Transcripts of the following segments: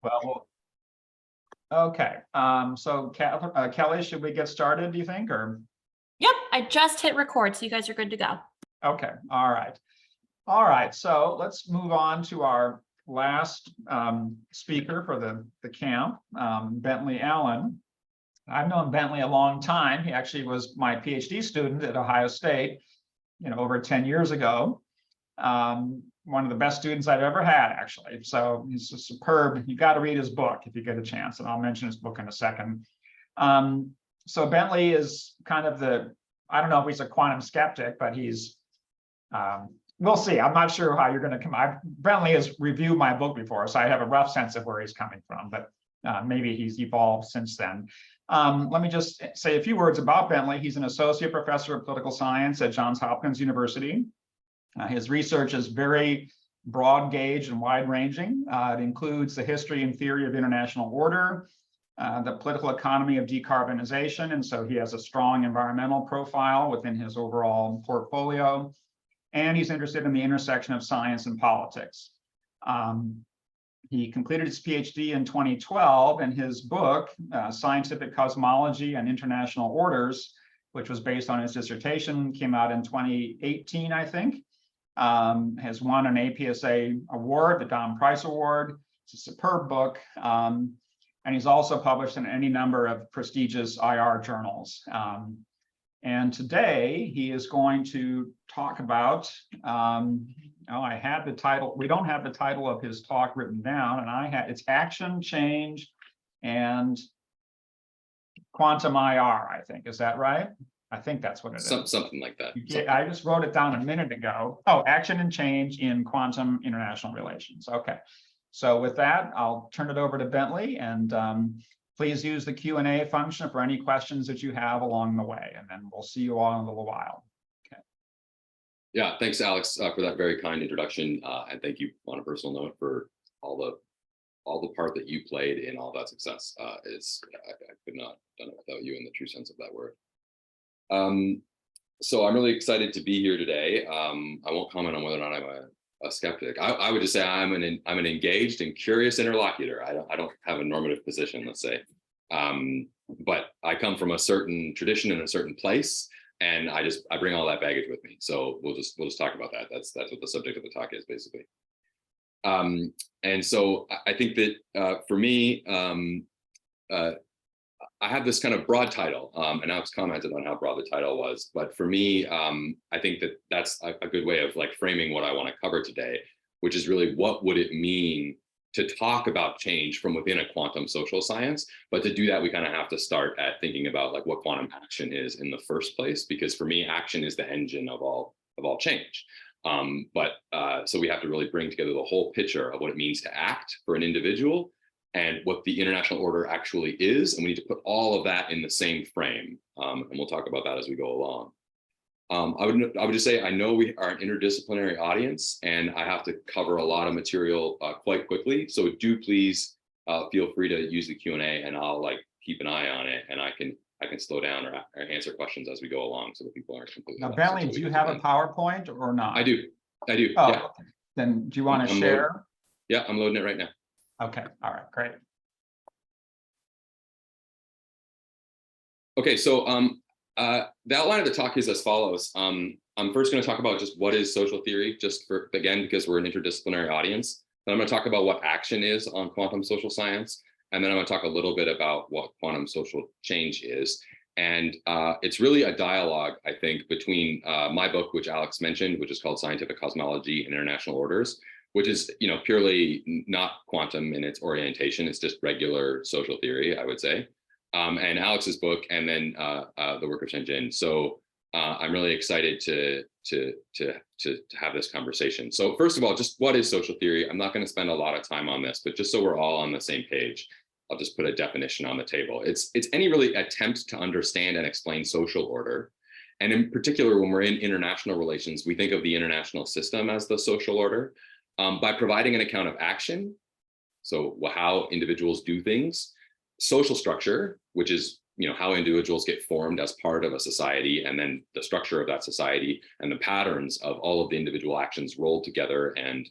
Well, okay. So Kelly, should we get started, do you think, or? Yep, I just hit record, so you guys are good to go. Okay, all right. All right, so let's move on to our last speaker for the camp, Bentley Allan. I've known Bentley a long time. He actually was my PhD student at Ohio State, over 10 years ago. One of the best students I've ever had, actually. So he's a superb. You got to read his book if you get a chance, and I'll mention his book in a second. So Bentley is kind of I don't know if he's a quantum skeptic, but he's, we'll see. I'm not sure how you're going to come. Bentley has reviewed my book before, so I have a rough sense of where he's coming from, but maybe he's evolved since then. Let me just say a few words about Bentley. He's an associate professor of political science at Johns Hopkins University. His research is very broad gauge and wide ranging. It includes the history and theory of international order, the political economy of decarbonization, and so he has a strong environmental profile within his overall portfolio, and he's interested in the intersection of science and politics. He completed his Ph.D. in 2012, and his book, Scientific Cosmology and International Orders, which was based on his dissertation, came out in 2018, I think. Has won an APSA award, the Don Price Award. It's a superb book. And he's also published in any number of prestigious IR journals. And today he is going to talk about, I had the title, we don't have the title of his talk written down, and it's Action, Change, and Quantum IR, I think. Is that right? I think that's what it is. Something like that. I just wrote it down a minute ago. Oh, Action and Change in Quantum International Relations. Okay. So with that, I'll turn it over to Bentley, and please use the Q&A function for any questions that you have along the way, and then we'll see you all in a little while. Okay. Yeah, thanks, Alex, for that very kind introduction, and thank you on a personal note for all the part that you played in all that success. I could not have done it without you in the true sense of that word. So I'm really excited to be here today. I won't comment on whether or not I'm a skeptic. I would just say I'm an engaged and curious interlocutor. I don't have a normative position, let's say, but I come from a certain tradition in a certain place, and I bring all that baggage with me. So we'll just talk about that. That's what the subject of the talk is, basically. And so I think that for me, I have this kind of broad title, and Alex commented on how broad the title was. But for me, I think that that's a good way of framing what I want to cover today, which is really what would it mean to talk about change from within a quantum social science. But to do that, we kind of have to start at thinking about what quantum action is in the first place, because for me, action is the engine of all change. So we have to really bring together the whole picture of what it means to act for an individual, and what the international order actually is, and we need to put all of that in the same frame, and we'll talk about that as we go along. I would just say I know we are an interdisciplinary audience, and I have to cover a lot of material quite quickly. So do please feel free to use the Q&A, and I'll keep an eye on it, and I can slow down or answer questions as we go along, so that people aren't completely. Now, Bentley, do you have a PowerPoint or not? I do. Oh, yeah. Okay. Then do you want to share? Yeah, I'm loading it right now. Okay, all right, great. Okay, so the outline of the talk is as follows. I'm first going to talk about just what is social theory, again, because we're an interdisciplinary audience. Then I'm going to talk about what action is on quantum social science. And then I'm going to talk a little bit about what quantum social change is. And it's really a dialogue, I think, between my book, which Alex mentioned, which is called Scientific Cosmology and International Orders, which is purely not quantum in its orientation. It's just regular social theory, I would say. And Alex's book, and then the work of Shen. So I'm really excited to have this conversation. So first of all, just what is social theory? I'm not going to spend a lot of time on this, but just so we're all on the same page, I'll just put a definition on the table. It's any really attempt to understand and explain social order. And in particular, when we're in international relations, we think of the international system as the social order. By providing an account of action, so how individuals do things, social structure, which is how individuals get formed as part of a society, and then the structure of that society and the patterns of all of the individual actions rolled together and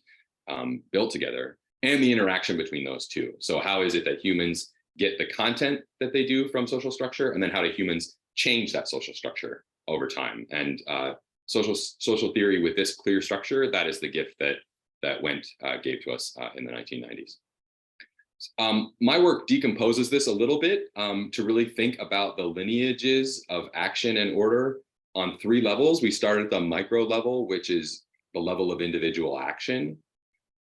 built together, and the interaction between those two. So how is it that humans get the content that they do from social structure, and then how do humans change that social structure over time? And social theory with this clear structure, that is the gift that Wendt gave to us in the 1990s. My work decomposes this a little bit to really think about the lineages of action and order on 3 levels. We start at the micro level, which is the level of individual action.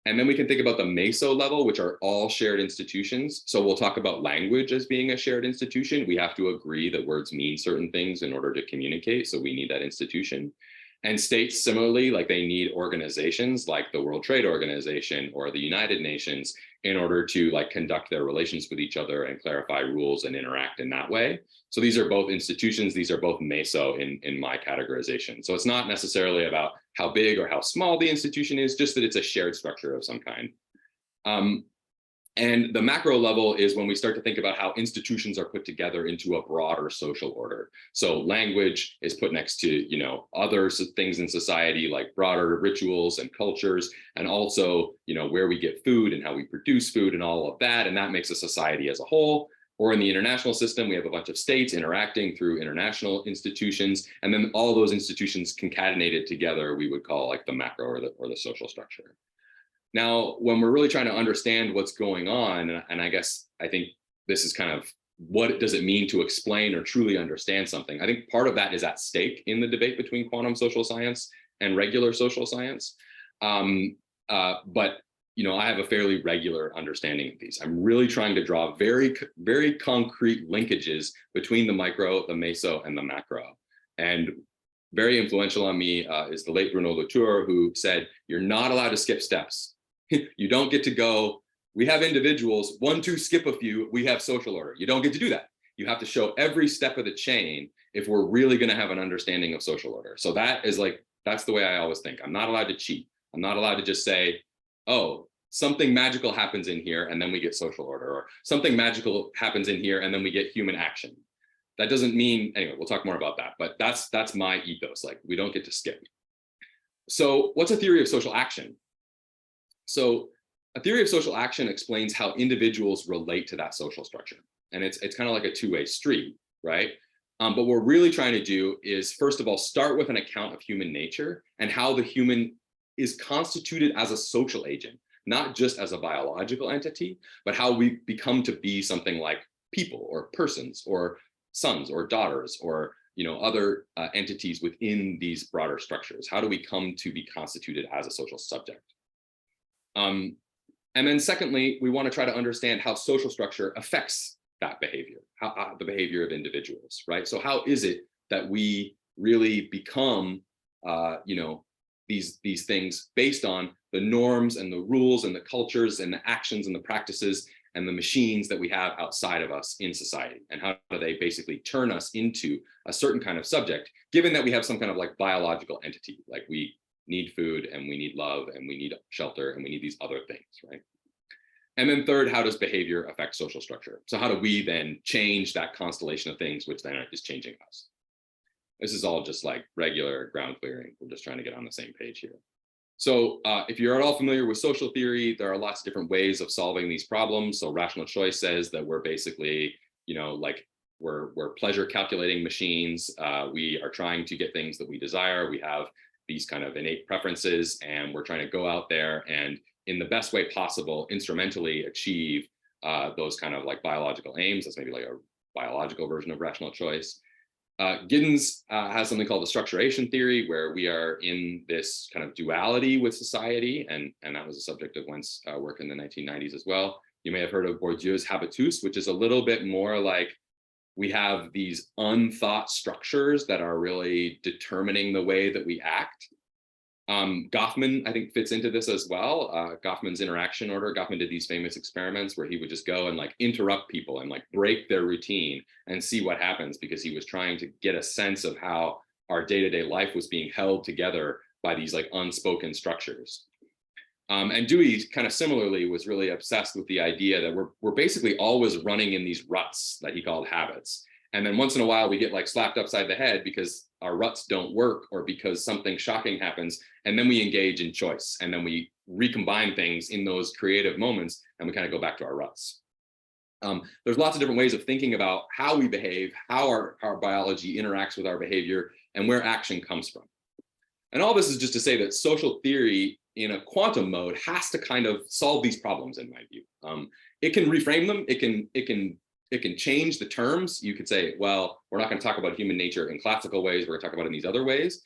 And then we can think about the meso level, which are all shared institutions. So we'll talk about language as being a shared institution. We have to agree that words mean certain things in order to communicate. So we need that institution. And states, similarly, like they need organizations like the World Trade Organization or the United Nations in order to like conduct their relations with each other and clarify rules and interact in that way. So these are both institutions. These are both meso in my categorization. So it's not necessarily about how big or how small the institution is, just that it's a shared structure of some kind. And the macro level is when we start to think about how institutions are put together into a broader social order. So language is put next to, you know, other things in society like broader rituals and cultures, and also, you know, where we get food and how we produce food and all of that. And that makes a society as a whole. Or in the international system, we have a bunch of states interacting through international institutions, and then all those institutions concatenated together, we would call like the macro or the social structure. Now, when we're really trying to understand what's going on, and I think this is kind of what does it mean to explain or truly understand something? I think part of that is at stake in the debate between quantum social science and regular social science. But you know, I have a fairly regular understanding of these. I'm really trying to draw very, very concrete linkages between the micro, the meso, and the macro. And very influential on me is the late Bruno Latour, who said, "You're not allowed to skip steps. You don't get to go, we have individuals, 1, 2, skip a few, we have social order." You don't get to do that. You have to show every step of the chain if we're really going to have an understanding of social order. So that is like, that's the way I always think. I'm not allowed to cheat. I'm not allowed to just say, oh, something magical happens in here and then we get social order, or something magical happens in here and then we get human action. That doesn't mean, anyway, we'll talk more about that, but that's my ethos. Like, we don't get to skip. So what's a theory of social action? So a theory of social action explains how individuals relate to that social structure. And it's kind of like a two-way street, right? But what we're really trying to do is, first of all, start with an account of human nature and how the human is constituted as a social agent, not just as a biological entity, but how we become to be something like people or persons or sons or daughters or, you know, other entities within these broader structures. How do we come to be constituted as a social subject? And then secondly, we want to try to understand how social structure affects that behavior, how the behavior of individuals, right? So how is it that we really become, you know, these things based on the norms and the rules and the cultures and the actions and the practices and the machines that we have outside of us in society, and how do they basically turn us into a certain kind of subject, given that we have some kind of like biological entity, like we need food and we need love and we need shelter and we need these other things, right? And then third, how does behavior affect social structure? So how do we then change that constellation of things, which then is changing us? This is all just like regular ground clearing. We're just trying to get on the same page here. So if you're at all familiar with social theory, there are lots of different ways of solving these problems. So rational choice says that we're basically, you know, like we're pleasure calculating machines. We are trying to get things that we desire. We have these kind of innate preferences, and we're trying to go out there and in the best way possible, instrumentally achieve those kind of like biological aims. That's maybe like a biological version of rational choice. Giddens has something called the structuration theory, where we are in this kind of duality with society, and that was a subject of Wendt's work in the 1990s as well. You may have heard of Bourdieu's habitus, which is a little bit more like we have these unthought structures that are really determining the way that we act. Goffman, I think, fits into this as well. Goffman's interaction order. Goffman did these famous experiments where he would just go and like interrupt people and like break their routine and see what happens, because he was trying to get a sense of how our day-to-day life was being held together by these like unspoken structures. And Dewey kind of similarly was really obsessed with the idea that we're basically always running in these ruts that he called habits. And then once in a while we get like slapped upside the head because our ruts don't work or because something shocking happens. And then we engage in choice. And then we recombine things in those creative moments, and we kind of go back to our ruts. There's lots of different ways of thinking about how we behave, how our biology interacts with our behavior, and where action comes from. And all this is just to say that social theory in a quantum mode has to kind of solve these problems, in my view. It can reframe them. It can change the terms. You could say, well, we're not going to talk about human nature in classical ways. We're going to talk about it in these other ways.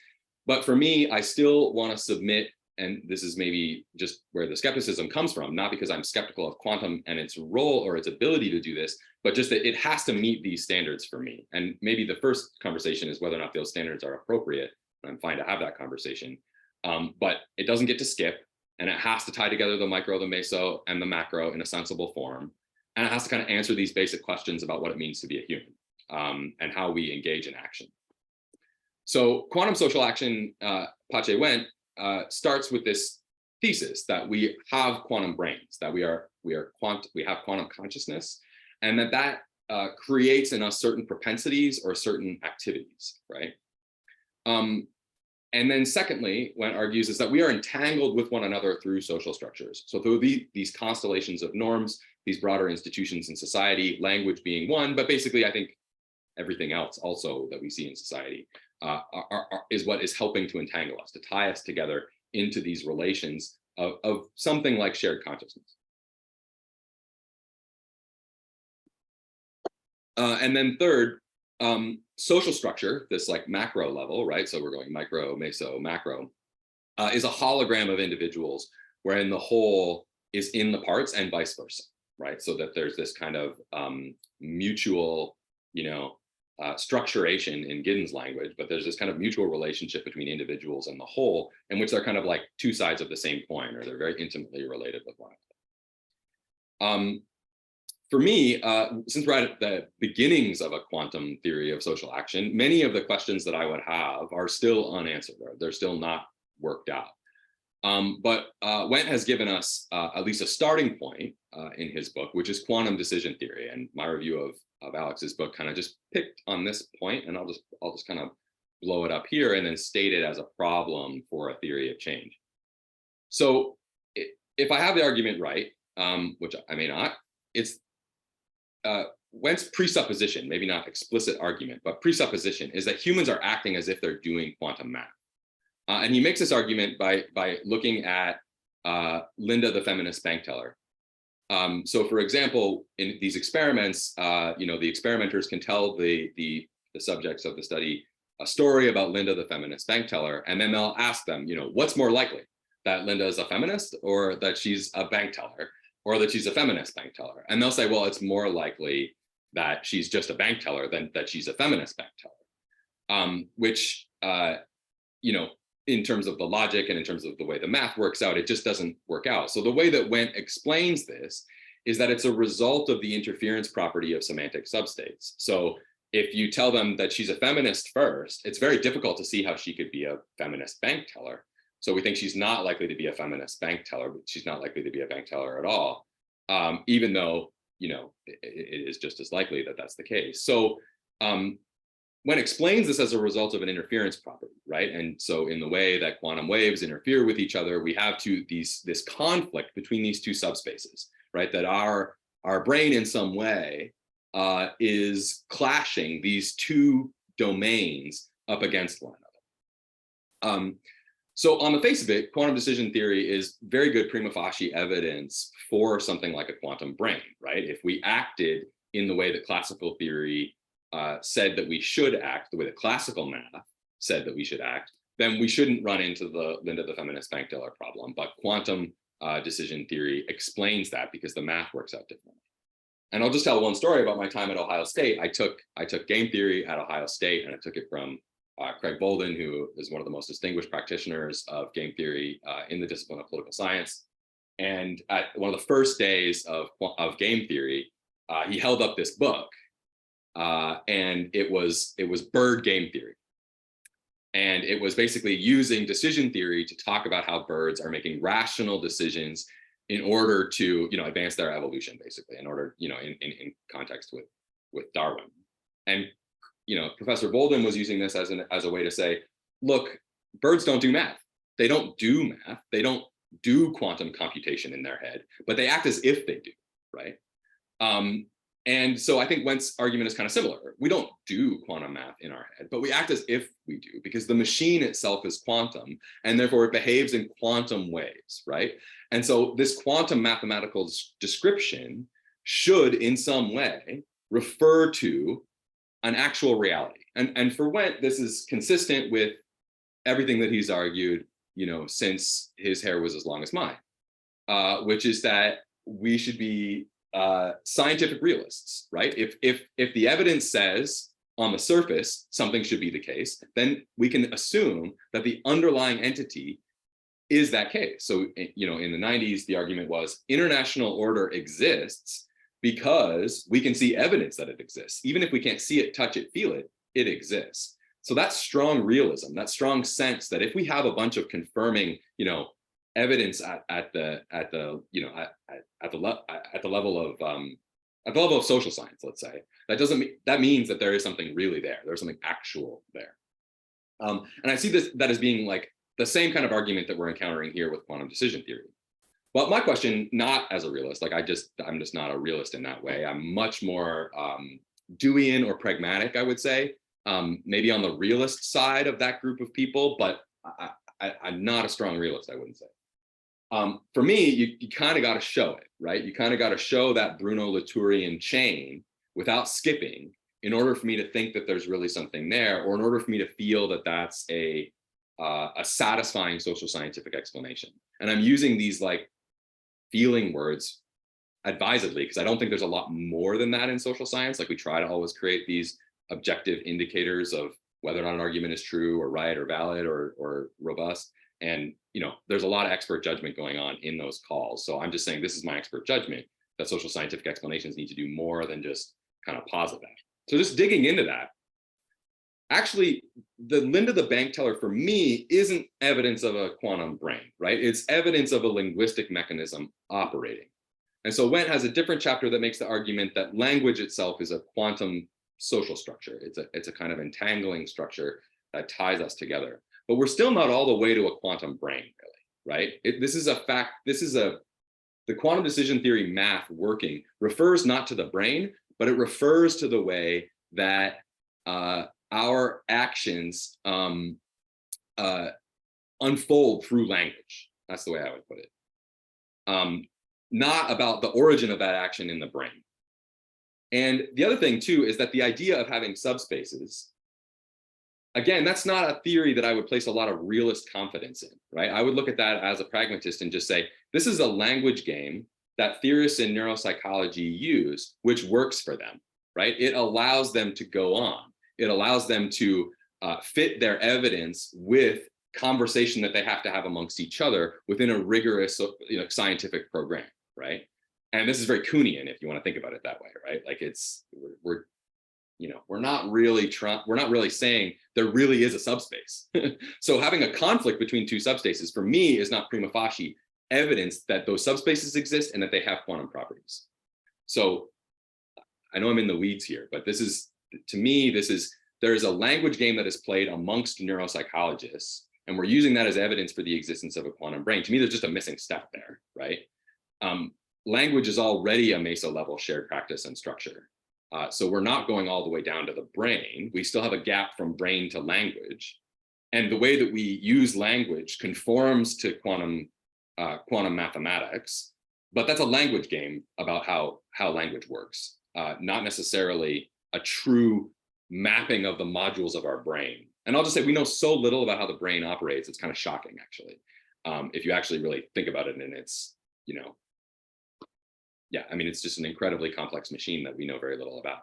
But for me, I still want to submit, and this is maybe just where the skepticism comes from, not because I'm skeptical of quantum and its role or its ability to do this, but just that it has to meet these standards for me. And maybe the first conversation is whether or not those standards are appropriate. I'm fine to have that conversation. But it doesn't get to skip, and it has to tie together the micro, the meso, and the macro in a sensible form. And it has to kind of answer these basic questions about what it means to be a human, and how we engage in action. So quantum social action, Pache Wendt, starts with this thesis that we have quantum brains, that we have quantum consciousness, and that creates in us certain propensities or certain activities, right? And then secondly, Wendt argues is that we are entangled with one another through social structures. So through these constellations of norms, these broader institutions in society, language being one, but basically I think everything else also that we see in society is what is helping to entangle us, to tie us together into these relations of something like shared consciousness. And then third, social structure, this like macro level, right? So we're going micro, meso, macro, is a hologram of individuals wherein the whole is in the parts and vice versa, right? So that there's this kind of mutual, structuration in Giddens' language, but there's this kind of mutual relationship between individuals and the whole, in which they're kind of like two sides of the same coin, or they're very intimately related with one another. For me, since we're at the beginnings of a quantum theory of social action, many of the questions that I would have are still unanswered, or they're still not worked out. But Wendt has given us at least a starting point in his book, which is quantum decision theory. And my review of Alex's book kind of just picked on this point, and I'll just kind of blow it up here and then state it as a problem for a theory of change. So if I have the argument right, which I may not, it's Wendt's presupposition, maybe not explicit argument, but presupposition, is that humans are acting as if they're doing quantum math. And he makes this argument by looking at Linda the feminist bank teller. So for example, in these experiments, the experimenters can tell the subjects of the study a story about Linda the feminist bank teller, and then they'll ask them, what's more likely, that Linda is a feminist, or that she's a bank teller, or that she's a feminist bank teller? And they'll say, well, it's more likely that she's just a bank teller than that she's a feminist bank teller, which, in terms of the logic and in terms of the way the math works out, it just doesn't work out. So the way that Wendt explains this is that it's a result of the interference property of semantic substates. So if you tell them that she's a feminist first, it's very difficult to see how she could be a feminist bank teller. So we think she's not likely to be a feminist bank teller, but she's not likely to be a bank teller at all, even though, it is just as likely that that's the case. So Wendt explains this as a result of an interference property, right? And so in the way that quantum waves interfere with each other, we have this conflict between these two subspaces, right? That our brain in some way is clashing these two domains up against one another. So on the face of it, quantum decision theory is very good prima facie evidence for something like a quantum brain, right? If we acted in the way that classical theory said that we should act, the way that classical math said that we should act, then we shouldn't run into the Linda the feminist bank teller problem. But quantum decision theory explains that because the math works out differently. And I'll just tell one story about my time at Ohio State. I took game theory at Ohio State, and I took it from Craig Bolden, who is one of the most distinguished practitioners of game theory in the discipline of political science. And at one of the first days of game theory, he held up this book, and it was bird game theory. And it was basically using decision theory to talk about how birds are making rational decisions in order to, advance their evolution, basically, in order, in context with Darwin. And Professor Bolden was using this as a way to say, look, birds don't do math. They don't do math. They don't do quantum computation in their head, but they act as if they do, right? And so I think Wendt's argument is kind of similar. We don't do quantum math in our head, but we act as if we do, because the machine itself is quantum, and therefore it behaves in quantum ways, right? And so this quantum mathematical description should, in some way, refer to an actual reality. And for Wendt, this is consistent with everything that he's argued, since his hair was as long as mine, which is that we should be scientific realists, right? If the evidence says on the surface something should be the case, then we can assume that the underlying entity is that case. So, in the 90s, the argument was international order exists because we can see evidence that it exists. Even if we can't see it, touch it, feel it, it exists. So that's strong realism, that strong sense that if we have a bunch of confirming, evidence at the level of social science, let's say, that means that there is something really there. There's something actual there. And I see that as being like the same kind of argument that we're encountering here with quantum decision theory. But my question, not as a realist, like I'm just not a realist in that way. I'm much more Deweyan or pragmatic, I would say, maybe on the realist side of that group of people, but I'm not a strong realist, I wouldn't say. For me, you kind of got to show it, right? You kind of got to show that Bruno-Latourian chain without skipping in order for me to think that there's really something there, or in order for me to feel that that's a satisfying social scientific explanation. And I'm using these like feeling words advisedly, because I don't think there's a lot more than that in social science. Like we try to always create these objective indicators of whether or not an argument is true or right or valid or robust. And, there's a lot of expert judgment going on in those calls. So I'm just saying this is my expert judgment, that social scientific explanations need to do more than just kind of posit that. So just digging into that, actually, the Linda the bank teller for me isn't evidence of a quantum brain, right? It's evidence of a linguistic mechanism operating. And so Wendt has a different chapter that makes the argument that language itself is a quantum social structure. It's a kind of entangling structure that ties us together. But we're still not all the way to a quantum brain, really, right? This is a fact. The quantum decision theory math working refers not to the brain, but it refers to the way that our actions unfold through language. That's the way I would put it. Not about the origin of that action in the brain. And the other thing too is that the idea of having subspaces, again, that's not a theory that I would place a lot of realist confidence in, right? I would look at that as a pragmatist and just say, this is a language game that theorists in neuropsychology use, which works for them, right? It allows them to go on. It allows them to fit their evidence with conversation that they have to have amongst each other within a rigorous scientific program, right? And this is very Kuhnian, if you want to think about it that way, right? Like we're not really saying there really is a subspace. So having a conflict between two subspaces for me is not prima facie evidence that those subspaces exist and that they have quantum properties. So I know I'm in the weeds here, but there is a language game that is played amongst neuropsychologists, and we're using that as evidence for the existence of a quantum brain. To me, there's just a missing step there, right? Language is already a meso level shared practice and structure. So we're not going all the way down to the brain. We still have a gap from brain to language. And the way that we use language conforms to quantum mathematics, but that's a language game about how language works, not necessarily a true mapping of the modules of our brain. And I'll just say, we know so little about how the brain operates. It's kind of shocking, actually, if you actually really think about it. And it's, yeah, I mean, it's just an incredibly complex machine that we know very little about.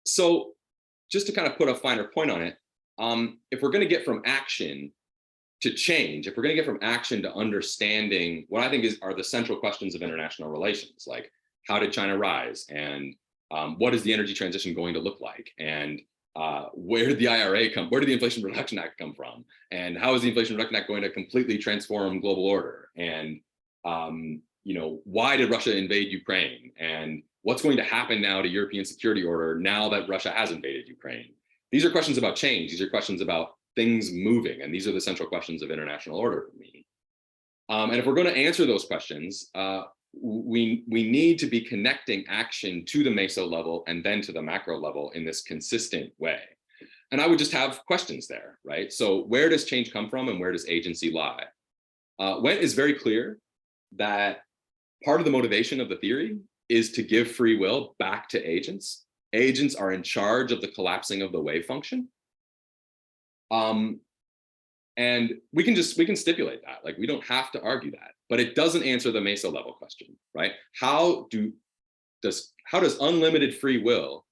So just to kind of put a finer point on it, if we're going to get from action to change, if we're going to get from action to understanding what I think are the central questions of international relations, like how did China rise, and what is the energy transition going to look like, and where did the IRA come? Where did the Inflation Reduction Act come from? And how is the Inflation Reduction Act going to completely transform global order? And why did Russia invade Ukraine? And what's going to happen now to European security order now that Russia has invaded Ukraine? These are questions about change. These are questions about things moving, and these are the central questions of international order for me. And if we're going to answer those questions, we need to be connecting action to the meso level and then to the macro level in this consistent way. And I would just have questions there, right? So where does change come from and where does agency lie? Wendt is very clear that part of the motivation of the theory is to give free will back to agents. Agents are in charge of the collapsing of the wave function. And we can stipulate that, like we don't have to argue that, but it doesn't answer the meso level question, right? How does unlimited free will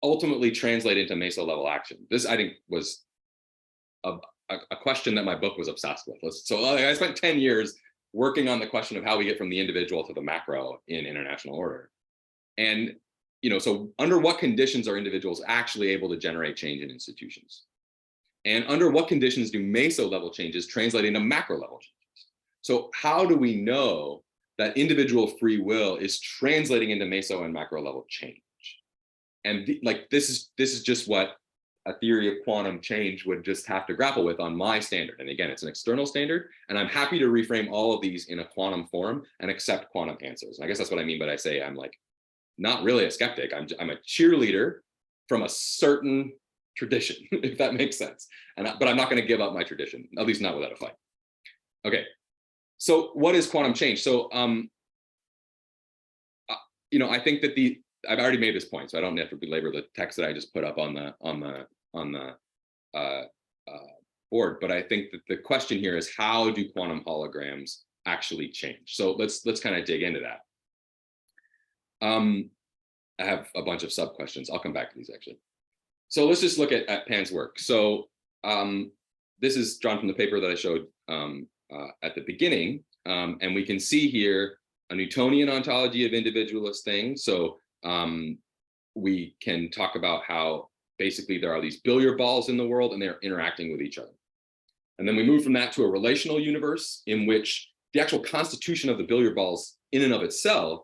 ultimately translate into meso level action? This, I think, was a question that my book was obsessed with. So I spent 10 years working on the question of how we get from the individual to the macro in international order. And, so under what conditions are individuals actually able to generate change in institutions? And under what conditions do meso level changes translate into macro level changes? So how do we know that individual free will is translating into meso and macro level change? And this is just what a theory of quantum change would just have to grapple with on my standard. And again, it's an external standard, and I'm happy to reframe all of these in a quantum form and accept quantum answers. And I guess that's what I mean, but I say I'm like not really a skeptic. I'm a cheerleader from a certain tradition, if that makes sense. But I'm not going to give up my tradition, at least not without a fight. Okay, so what is quantum change? So I think that I've already made this point, so I don't have to belabor the text that I just put up on the board. But I think that the question here is, how do quantum holograms actually change? So let's kind of dig into that. I have a bunch of sub questions. I'll come back to these actually. So let's just look at Pan's work. So this is drawn from the paper that I showed at the beginning, and we can see here a Newtonian ontology of individualist things. So we can talk about how basically there are these billiard balls in the world and they're interacting with each other. And then we move from that to a relational universe in which the actual constitution of the billiard balls in and of itself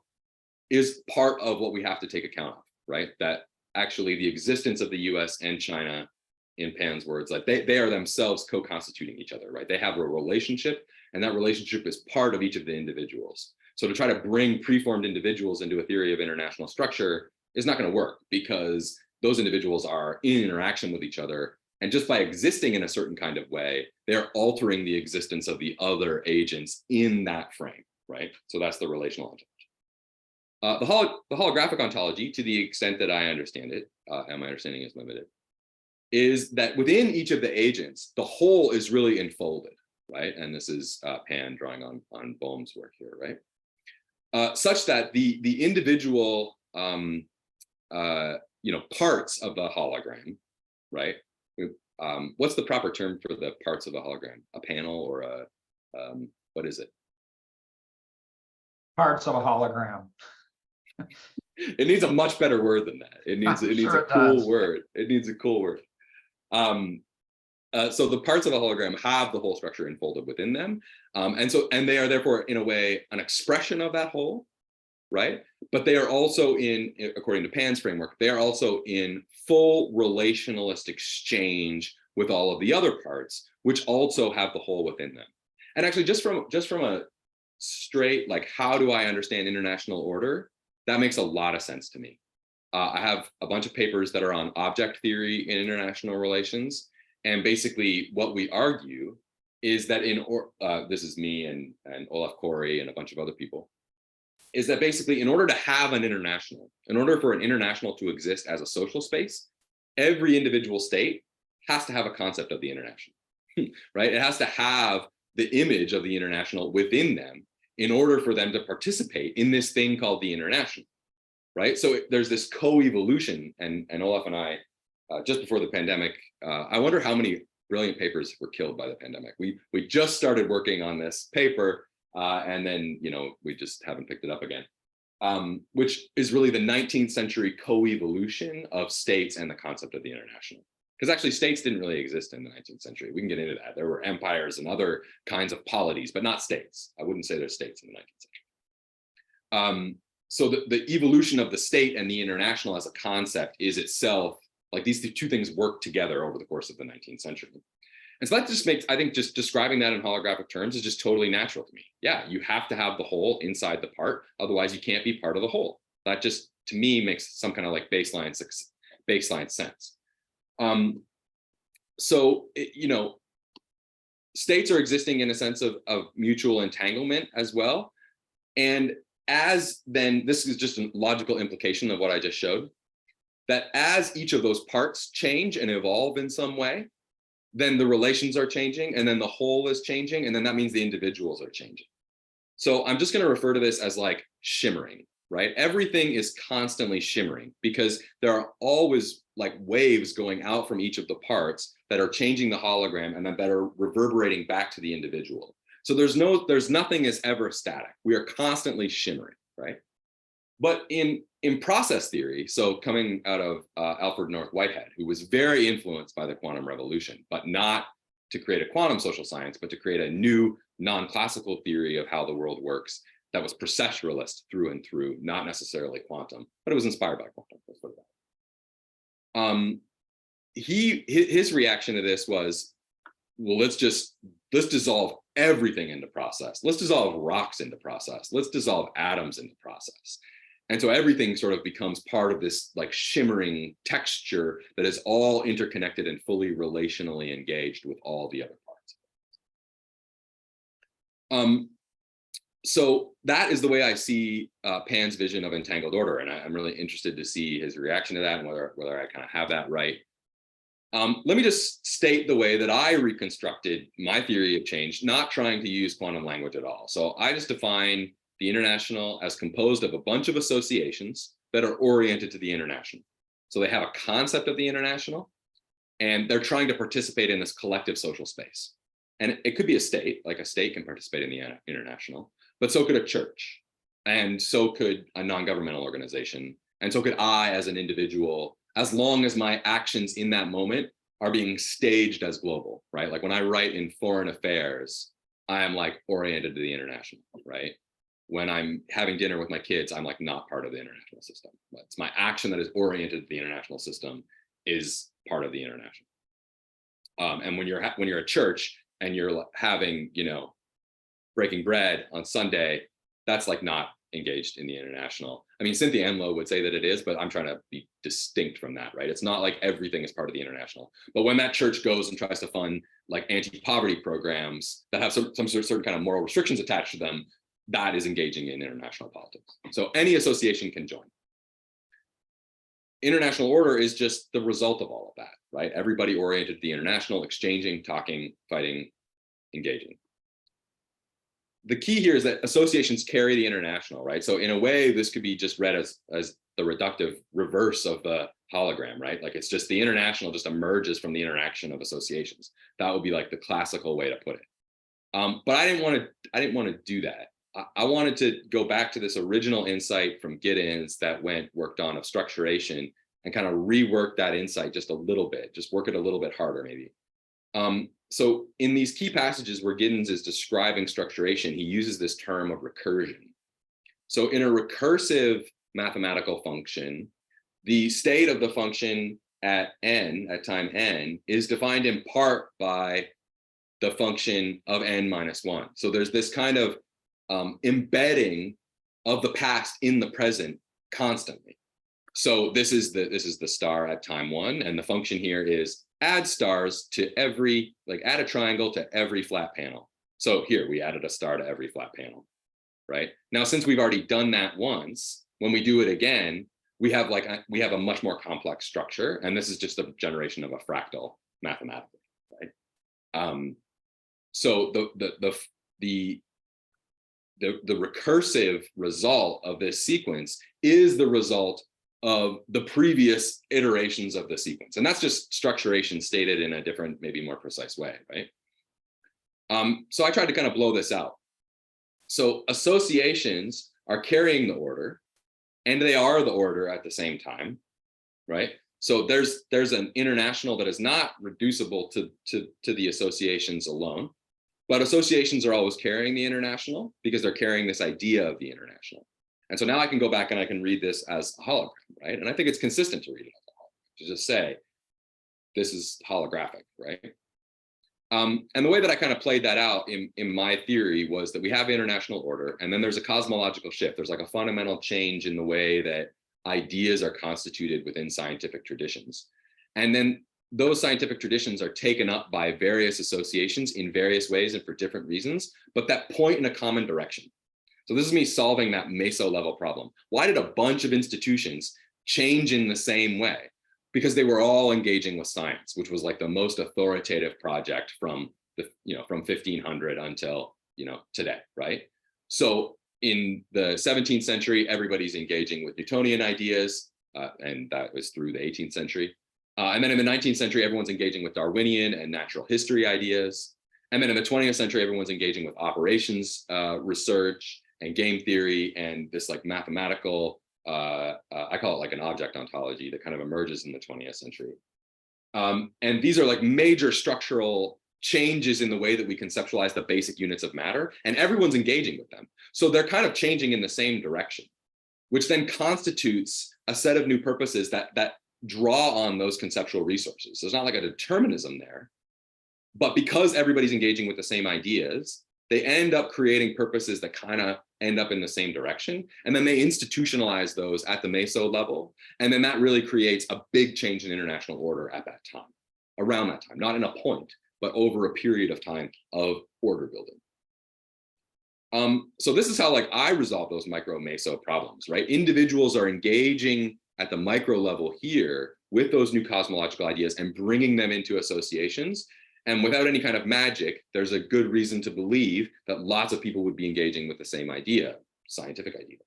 is part of what we have to take account of, right? That actually the existence of the US and China, in Pan's words, like they are themselves co-constituting each other, right? They have a relationship, and that relationship is part of each of the individuals. So to try to bring preformed individuals into a theory of international structure is not going to work, because those individuals are in interaction with each other. And just by existing in a certain kind of way, they're altering the existence of the other agents in that frame, right? So that's the relational ontology. The holographic ontology, to the extent that I understand it, and my understanding is limited, is that within each of the agents, the whole is really enfolded, right? And this is Pan drawing on Bohm's work here, right? Such that the individual parts of the hologram, right? What's the proper term for the parts of a hologram? A panel or a what is it? Parts of a hologram. It needs a much better word than that. It needs a cool word. It needs a cool word. So the parts of a hologram have the whole structure enfolded within them, and they are therefore in a way an expression of that whole, right? But they are also according to Pan's framework, they are also in full relationalist exchange with all of the other parts, which also have the whole within them. And actually, just from a straight, like, how do I understand international order? That makes a lot of sense to me. I have a bunch of papers that are on object theory in international relations. And basically what we argue is that this is me and Olaf Corey and a bunch of other people, is that basically in order to have an international, in order for an international to exist as a social space, every individual state has to have a concept of the international, right? It has to have the image of the international within them in order for them to participate in this thing called the international, right? So there's this co-evolution, and Olaf and I, just before the pandemic, I wonder how many brilliant papers were killed by the pandemic. We just started working on this paper, and then we just haven't picked it up again, which is really the 19th century co-evolution of states and the concept of the international. Because actually states didn't really exist in the 19th century. We can get into that. There were empires and other kinds of polities, but not states. I wouldn't say there's states in the 19th century. So the evolution of the state and the international as a concept is itself Like these two things work together over the course of the 19th century. And so that just makes, I think just describing that in holographic terms is just totally natural to me. Yeah, you have to have the whole inside the part, otherwise you can't be part of the whole. That just, to me, makes some kind of like baseline sense. States are existing in a sense of mutual entanglement as well. And as then, this is just a logical implication of what I just showed, that as each of those parts change and evolve in some way, then the relations are changing, and then the whole is changing, and then that means the individuals are changing. So I'm just going to refer to this as like shimmering, right? Everything is constantly shimmering because there are always like waves going out from each of the parts that are changing the hologram and then that are reverberating back to the individual. So there's nothing is ever static. We are constantly shimmering, right? But in process theory, so coming out of Alfred North Whitehead, who was very influenced by the quantum revolution, but not to create a quantum social science, but to create a new non-classical theory of how the world works that was proceduralist through and through, not necessarily quantum, but it was inspired by quantum. Let's put it that way. His reaction to this was, well, let's dissolve everything into process. Let's dissolve rocks into process. Let's dissolve atoms into process. And so everything sort of becomes part of this like shimmering texture that is all interconnected and fully relationally engaged with all the other parts. So that is the way I see Pan's vision of entangled order. And I'm really interested to see his reaction to that and whether I kind of have that right. Let me just state the way that I reconstructed my theory of change, not trying to use quantum language at all. So I just define the international as composed of a bunch of associations that are oriented to the international. So they have a concept of the international, and they're trying to participate in this collective social space. And it could be a state, like a state can participate in the international, but so could a church, and so could a non-governmental organization, and so could I as an individual, as long as my actions in that moment are being staged as global, right? Like when I write in foreign affairs, I am like oriented to the international, right? When I'm having dinner with my kids, I'm like not part of the international system. It's my action that is oriented to the international system is part of the international. And when you're a church and you're having, breaking bread on Sunday, that's like not engaged in the international. I mean, Cynthia Enloe would say that it is, but I'm trying to be distinct from that, right? It's not like everything is part of the international. But when that church goes and tries to fund like anti-poverty programs that have some certain kind of moral restrictions attached to them, that is engaging in international politics. So any association can join. International order is just the result of all of that, right? Everybody oriented to the international, exchanging, talking, fighting, engaging. The key here is that associations carry the international, right? So in a way, this could be just read as the reductive reverse of the hologram, right? Like it's just the international just emerges from the interaction of associations. That would be like the classical way to put it. But I didn't want to do that. I wanted to go back to this original insight from Giddens that worked on of structuration and kind of rework that insight just a little bit, just work it a little bit harder maybe. So in these key passages where Giddens is describing structuration, he uses this term of recursion. So in a recursive mathematical function, the state of the function at time n, is defined in part by the function of n minus 1. So there's this kind of embedding of the past in the present constantly. So this is the star at time 1, and the function here is add stars to add a triangle to every flat panel. So here we added a star to every flat panel, right? Now, since we've already done that once, when we do it again, we have a much more complex structure, and this is just a generation of a fractal mathematically, right? So the recursive result of this sequence is the result of the previous iterations of the sequence. And that's just structuration stated in a different, maybe more precise way, right? So I tried to kind of blow this out. So associations are carrying the order, and they are the order at the same time, right? So there's an international that is not reducible to the associations alone, but associations are always carrying the international because they're carrying this idea of the international. And so now I can go back and I can read this as a hologram, right? And I think it's consistent to read it as a hologram. to just say, this is holographic, right? And the way that I kind of played that out in my theory was that we have international order, and then there's a cosmological shift. There's like a fundamental change in the way that ideas are constituted within scientific traditions. And then those scientific traditions are taken up by various associations in various ways and for different reasons, but that point in a common direction. So this is me solving that meso level problem. Why did a bunch of institutions change in the same way? Because they were all engaging with science, which was like the most authoritative project from from 1500 until today, right? So in the 17th century, everybody's engaging with Newtonian ideas, and that was through the 18th century. And then in the 19th century, everyone's engaging with Darwinian and natural history ideas. And then in the 20th century, everyone's engaging with operations research and game theory and this like mathematical, I call it like an object ontology that kind of emerges in the 20th century. And these are like major structural changes in the way that we conceptualize the basic units of matter, and everyone's engaging with them. So they're kind of changing in the same direction, which then constitutes a set of new purposes that draw on those conceptual resources. So it's not like a determinism there, but because everybody's engaging with the same ideas, they end up creating purposes that kind of end up in the same direction. And then they institutionalize those at the meso level. And then that really creates a big change in international order at that time, around that time, not in a point, but over a period of time of order building. So this is how like I resolve those micro meso problems, right? Individuals are engaging at the micro level here with those new cosmological ideas and bringing them into associations. And without any kind of magic, there's a good reason to believe that lots of people would be engaging with the same idea, scientific ideas.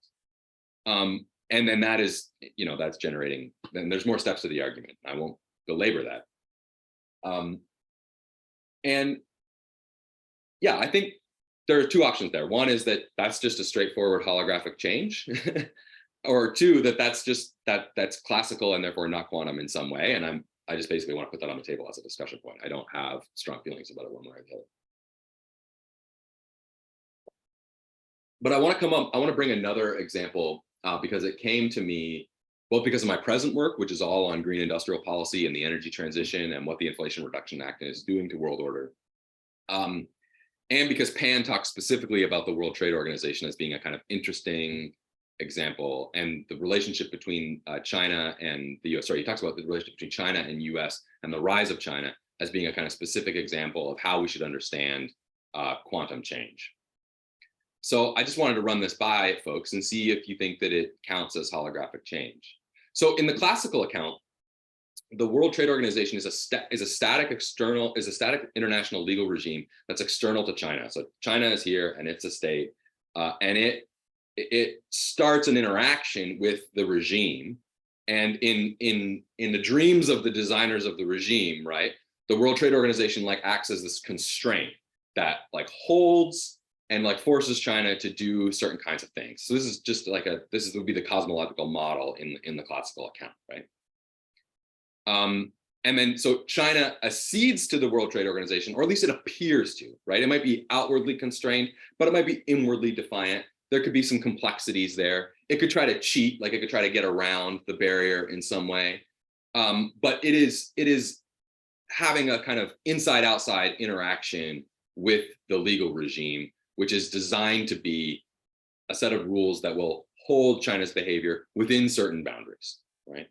And then that is, that's generating, then there's more steps to the argument. I won't belabor that. And yeah, I think there are two options there. One is that that's just a straightforward holographic change. Or two, that's classical and therefore not quantum in some way. And I just basically want to put that on the table as a discussion point. I don't have strong feelings about it one way or the other. But I want to bring another example because it came to me both because of my present work, which is all on green industrial policy and the energy transition and what the Inflation Reduction Act is doing to world order. And because Pan talks specifically about the World Trade Organization as being a kind of interesting example, and the relationship between China and the US. Sorry, he talks about the relationship between China and US and the rise of China as being a kind of specific example of how we should understand quantum change. So I just wanted to run this by folks and see if you think that it counts as holographic change. So in the classical account, the World Trade Organization is a static international legal regime that's external to China. So China is here and it's a state, and it starts an interaction with the regime. And in the dreams of the designers of the regime, right, the World Trade Organization like acts as this constraint that like holds and like forces China to do certain kinds of things. So this is just like would be the cosmological model in the classical account, right? And then so China accedes to the World Trade Organization, or at least it appears to, right? It might be outwardly constrained, but it might be inwardly defiant. There could be some complexities there. It could try to cheat, like it could try to get around the barrier in some way. But it is having a kind of inside-outside interaction with the legal regime, which is designed to be a set of rules that will hold China's behavior within certain boundaries, right?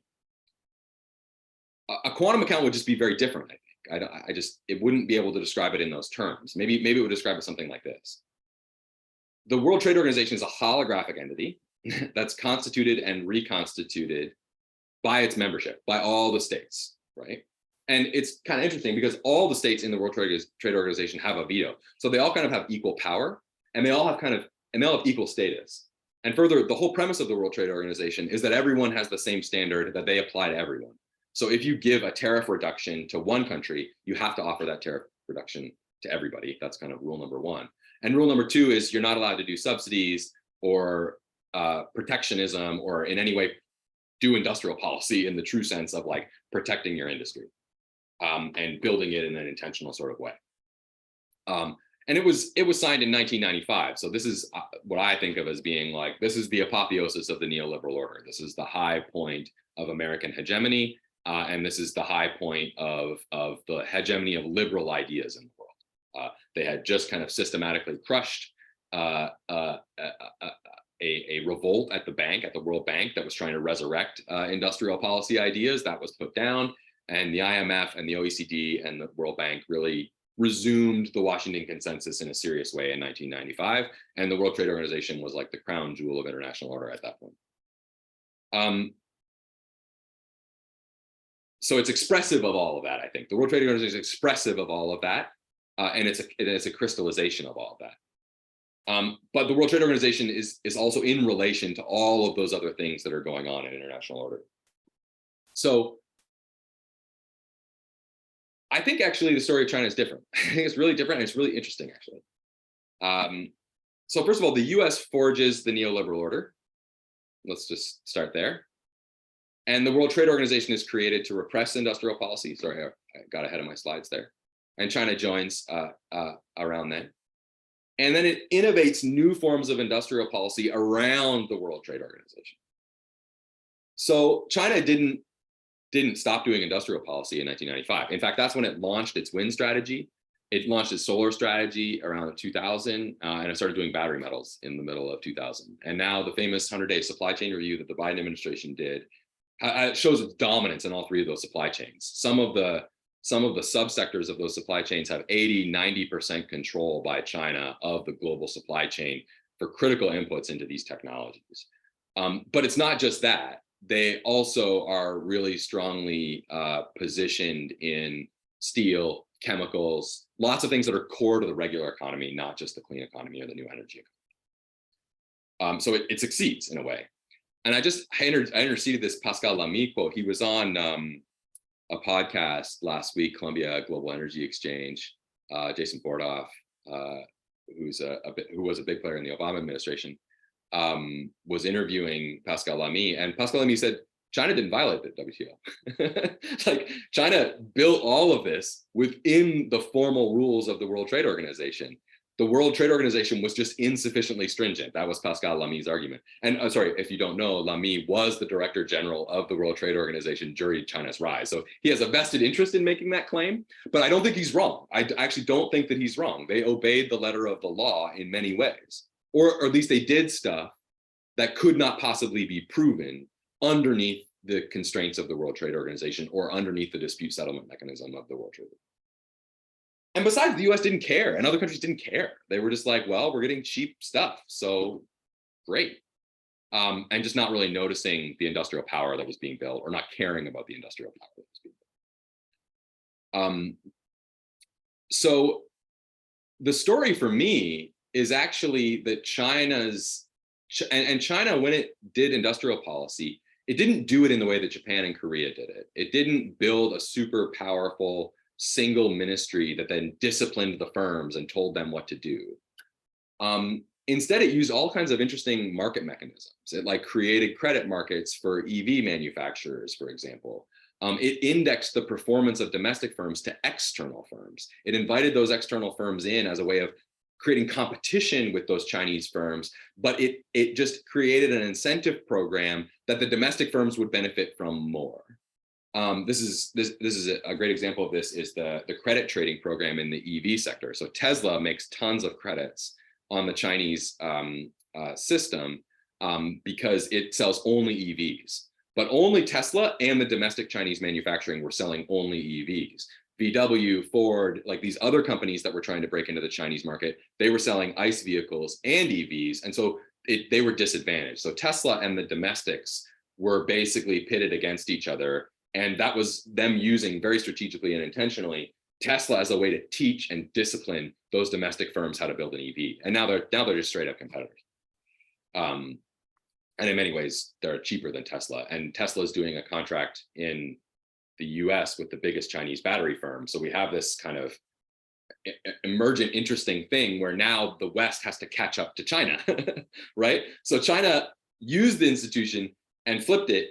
A quantum account would just be very different, I think. It wouldn't be able to describe it in those terms. Maybe it would describe it something like this. The World Trade Organization is a holographic entity that's constituted and reconstituted by its membership, by all the states, right? And it's kind of interesting because all the states in the World Trade Organization have a veto. So they all kind of have equal power, and they all have equal status. And further, the whole premise of the World Trade Organization is that everyone has the same standard that they apply to everyone. So if you give a tariff reduction to one country, you have to offer that tariff reduction to everybody. That's kind of rule number one. And rule number two is you're not allowed to do subsidies or protectionism or in any way do industrial policy in the true sense of like protecting your industry and building it in an intentional sort of way. And it was signed in 1995. So this is what I think of as being like, this is the apotheosis of the neoliberal order. This is the high point of American hegemony. And this is the high point of the hegemony of liberal ideas in the world. They had just kind of systematically crushed a revolt at the World Bank that was trying to resurrect industrial policy ideas. That was put down, and the IMF and the OECD and the World Bank really resumed the Washington Consensus in a serious way in 1995, and the World Trade Organization was like the crown jewel of international order at that point. So it's expressive of all of that, I think. The World Trade Organization is expressive of all of that, and it's a crystallization of all of that. But the World Trade Organization is also in relation to all of those other things that are going on in international order. So I think actually the story of China is different. I think it's really different, and it's really interesting, actually. So first of all, the US forges the neoliberal order. Let's just start there. And the World Trade Organization is created to repress industrial policy. Sorry, I got ahead of my slides there. And China joins around then. And then it innovates new forms of industrial policy around the World Trade Organization. So China didn't stop doing industrial policy in 1995. In fact, that's when it launched its wind strategy. It launched its solar strategy around 2000, and it started doing battery metals in the middle of 2000. And now the famous 100-day supply chain review that the Biden administration did shows its dominance in all three of those supply chains. Some of the subsectors of those supply chains have 80–90% control by China of the global supply chain for critical inputs into these technologies. But it's not just that. They also are really strongly positioned in steel, chemicals, lots of things that are core to the regular economy, not just the clean economy or the new energy economy. So it succeeds in a way. And I interceded this Pascal Lamy quote. He was on a podcast last week, Columbia Global Energy Exchange. Jason Bordoff, who was a big player in the Obama administration, was interviewing Pascal Lamy, and Pascal Lamy said China didn't violate the WTO. Like, China built all of this within the formal rules of the World Trade Organization. The World Trade Organization was just insufficiently stringent. That was Pascal Lamy's argument. And sorry, if you don't know, Lamy was the Director General of the World Trade Organization during China's rise. So he has a vested interest in making that claim, but I don't think he's wrong. I actually don't think that he's wrong. They obeyed the letter of the law in many ways, or at least they did stuff that could not possibly be proven underneath the constraints of the World Trade Organization or underneath the dispute settlement mechanism of the World Trade Organization. And besides, the US didn't care, and other countries didn't care. They were just like, well, we're getting cheap stuff, so great. And just not really noticing the industrial power that was being built, or not caring about the industrial power that was being built. So the story for me is actually that China, when it did industrial policy, it didn't do it in the way that Japan and Korea did it. It didn't build a super powerful single ministry that then disciplined the firms and told them what to do. Instead, it used all kinds of interesting market mechanisms. It like created credit markets for EV manufacturers, for example. It indexed the performance of domestic firms to external firms. It invited those external firms in as a way of creating competition with those Chinese firms, but it just created an incentive program that the domestic firms would benefit from more. This is a great example of this is the credit trading program in the EV sector. So Tesla makes tons of credits on the Chinese system because it sells only EVs, but only Tesla and the domestic Chinese manufacturing were selling only EVs. VW, Ford, like these other companies that were trying to break into the Chinese market, they were selling ICE vehicles and EVs, and so they were disadvantaged. So Tesla and the domestics were basically pitted against each other. And that was them using very strategically and intentionally Tesla as a way to teach and discipline those domestic firms how to build an EV. And now they're just straight up competitors. And in many ways, they're cheaper than Tesla. And Tesla is doing a contract in the US with the biggest Chinese battery firm. So we have this kind of emergent, interesting thing where now the West has to catch up to China, right? So China used the institution and flipped it.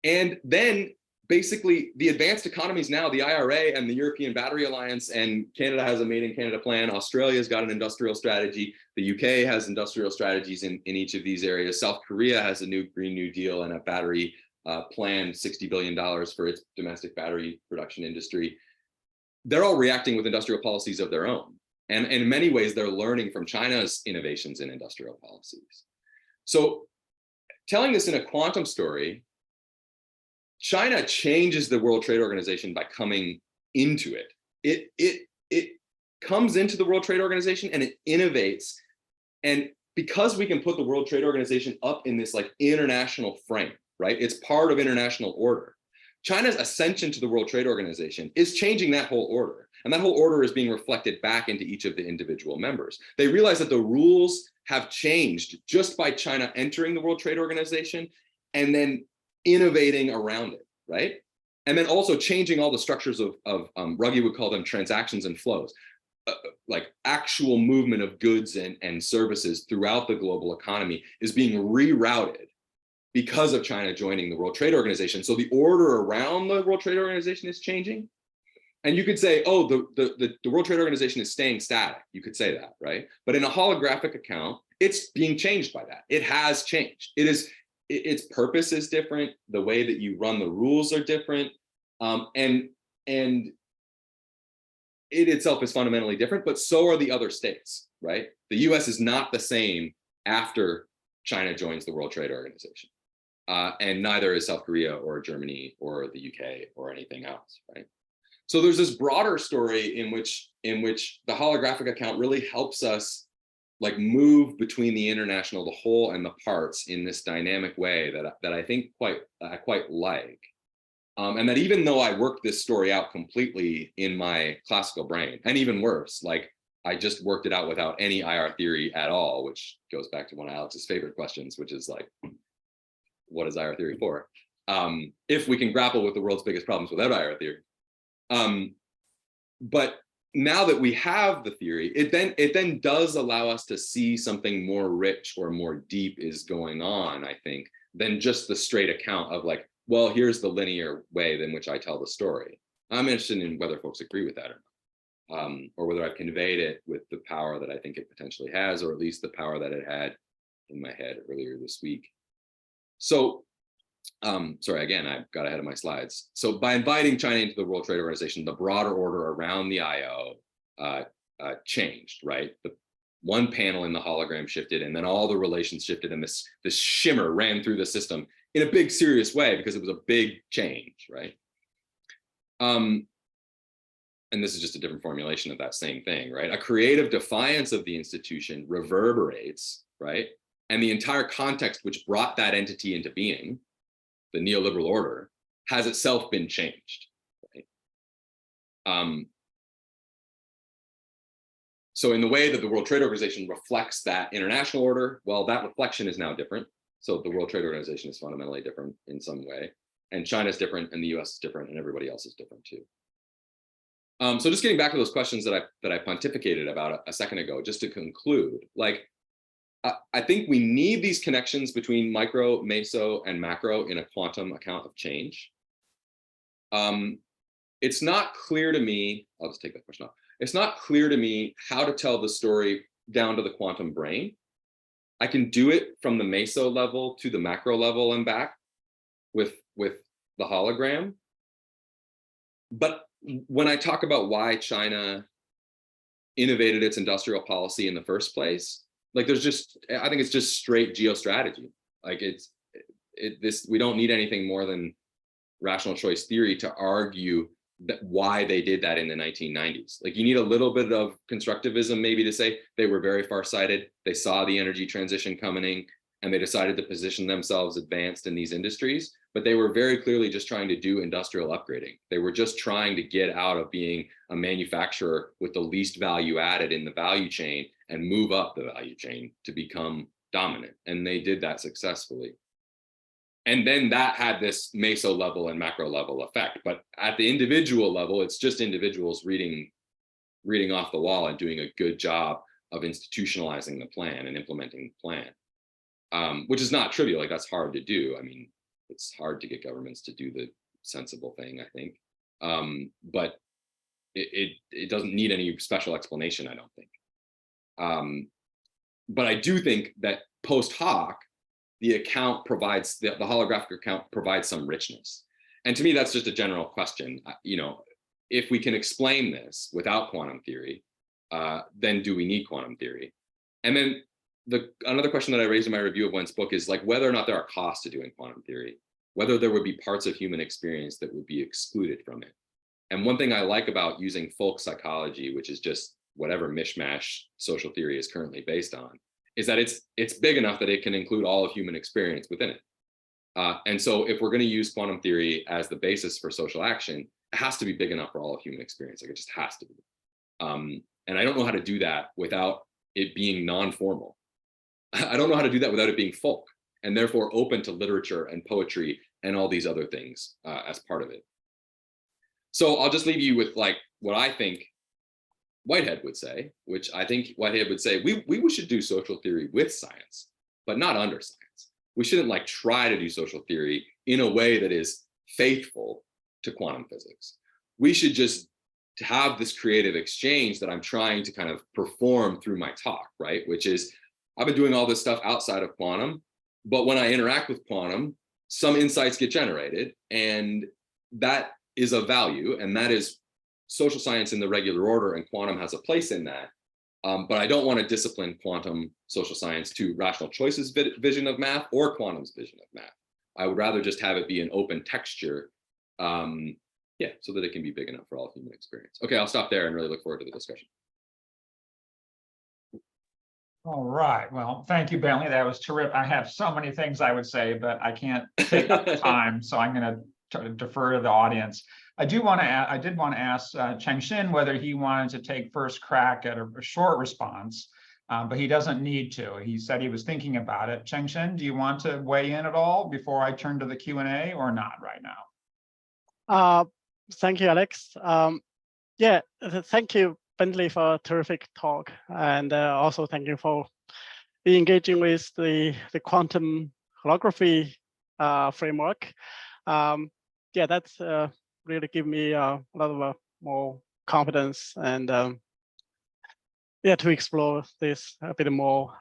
And then basically the advanced economies now, the IRA and the European Battery Alliance, and Canada has a Made in Canada plan. Australia's got an industrial strategy. The UK has industrial strategies in each of these areas. South Korea has a new Green New Deal and a battery planned $60 billion for its domestic battery production industry. They're all reacting with industrial policies of their own. And in many ways, they're learning from China's innovations in industrial policies. So telling this in a quantum story, China changes the World Trade Organization by coming into it. It comes into the World Trade Organization and it innovates. And because we can put the World Trade Organization up in this like international frame, right? It's part of international order. China's ascension to the World Trade Organization is changing that whole order. And that whole order is being reflected back into each of the individual members. They realize that the rules have changed just by China entering the World Trade Organization and then innovating around it, right? And then also changing all the structures of Ruggie would call them transactions and flows, like actual movement of goods and services throughout the global economy is being rerouted because of China joining the World Trade Organization. So the order around the World Trade Organization is changing. And you could say, oh, the World Trade Organization is staying static. You could say that, right? But in a holographic account, it's being changed by that. It has changed. Its purpose is different. The way that you run the rules are different. And it itself is fundamentally different, but so are the other states, right? The US is not the same after China joins the World Trade Organization. And neither is South Korea or Germany or the UK or anything else, right? So there's this broader story in which the holographic account really helps us like move between the international, the whole, and the parts in this dynamic way that I think I quite like. And that even though I worked this story out completely in my classical brain, and even worse, like I just worked it out without any IR theory at all, which goes back to one of Alex's favorite questions, which is like, what is IR theory for? If we can grapple with the world's biggest problems without IR theory. But now that we have the theory, it then does allow us to see something more rich or more deep is going on, I think, than just the straight account of like, well, here's the linear way in which I tell the story. I'm interested in whether folks agree with that or whether I've conveyed it with the power that I think it potentially has, or at least the power that it had in my head earlier this week. So, sorry, again, I got ahead of my slides. So by inviting China into the World Trade Organization, the broader order around the IO changed, right? The one panel in the hologram shifted, and then all the relations shifted, and this shimmer ran through the system in a big, serious way because it was a big change, right? And this is just a different formulation of that same thing, right? A creative defiance of the institution reverberates, right? And the entire context which brought that entity into being, the neoliberal order, has itself been changed, right? So in the way that the World Trade Organization reflects that international order, well, that reflection is now different. So the World Trade Organization is fundamentally different in some way, and China's different, and the US is different, and everybody else is different too. So just getting back to those questions that I pontificated about a second ago, just to conclude, like, I think we need these connections between micro, meso, and macro in a quantum account of change. It's not clear to me, I'll just take that question off. It's not clear to me how to tell the story down to the quantum brain. I can do it from the meso level to the macro level and back with the hologram. But when I talk about why China innovated its industrial policy in the first place, like I think it's just straight geostrategy. Like we don't need anything more than rational choice theory to argue that why they did that in the 1990s. Like you need a little bit of constructivism maybe to say they were very farsighted. They saw the energy transition coming and they decided to position themselves advanced in these industries, but they were very clearly just trying to do industrial upgrading. They were just trying to get out of being a manufacturer with the least value added in the value chain and move up the value chain to become dominant. And they did that successfully. And then that had this meso level and macro level effect. But at the individual level, it's just individuals reading off the wall and doing a good job of institutionalizing the plan and implementing the plan, which is not trivial. Like that's hard to do. I mean, it's hard to get governments to do the sensible thing, I think. But it doesn't need any special explanation, I don't think. But I do think that post hoc, the account provides, the holographic account provides some richness. And to me, that's just a general question. You know, if we can explain this without quantum theory, then do we need quantum theory? And then another question that I raised in my review of Wen's book is like whether or not there are costs to doing quantum theory, whether there would be parts of human experience that would be excluded from it. And one thing I like about using folk psychology, which is just whatever mishmash social theory is currently based on, is that it's big enough that it can include all of human experience within it. And so if we're going to use quantum theory as the basis for social action, it has to be big enough for all of human experience. Like it just has to be. And I don't know how to do that without it being non-formal. I don't know how to do that without it being folk, and therefore open to literature and poetry and all these other things as part of it. So I'll just leave you with like what I think Whitehead would say, which I think Whitehead would say, we should do social theory with science, but not under science. We shouldn't like try to do social theory in a way that is faithful to quantum physics. We should just have this creative exchange that I'm trying to kind of perform through my talk, right? Which is, I've been doing all this stuff outside of quantum, but when I interact with quantum, some insights get generated, and that is of value, and that is social science in the regular order, and quantum has a place in that. But I don't want to discipline quantum social science to rational choices vision of math or quantum's vision of math. I would rather just have it be an open texture, yeah, so that it can be big enough for all human experience. Okay, I'll stop there and really look forward to the discussion. All right. Well, thank you, Bentley. That was terrific. I have so many things I would say, but I can't take up the time, so I'm going to defer to the audience. I did want to ask Cheng-Xin whether he wanted to take first crack at a short response, but he doesn't need to. He said he was thinking about it. Cheng-Xin, do you want to weigh in at all before I turn to the Q&A, or not right now? Thank you, Alex. Yeah, thank you, Bentley, for a terrific talk, and also thank you for engaging with the quantum holography framework. Yeah, that's really give me a lot of more confidence, and yeah, to explore this a bit more.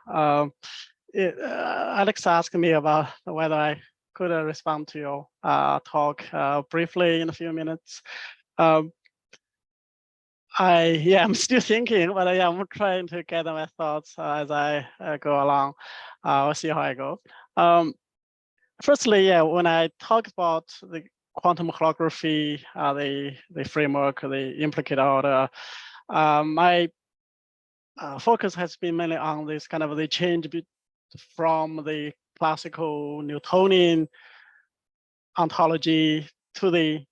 Alex asked me about whether I could respond to your talk briefly in a few minutes. I'm still thinking, but I'm trying to gather my thoughts as I go along. We'll see how I go. Firstly, yeah, when I talk about the quantum holography, the framework, the implicate order, my focus has been mainly on this kind of the change from the classical Newtonian ontology to the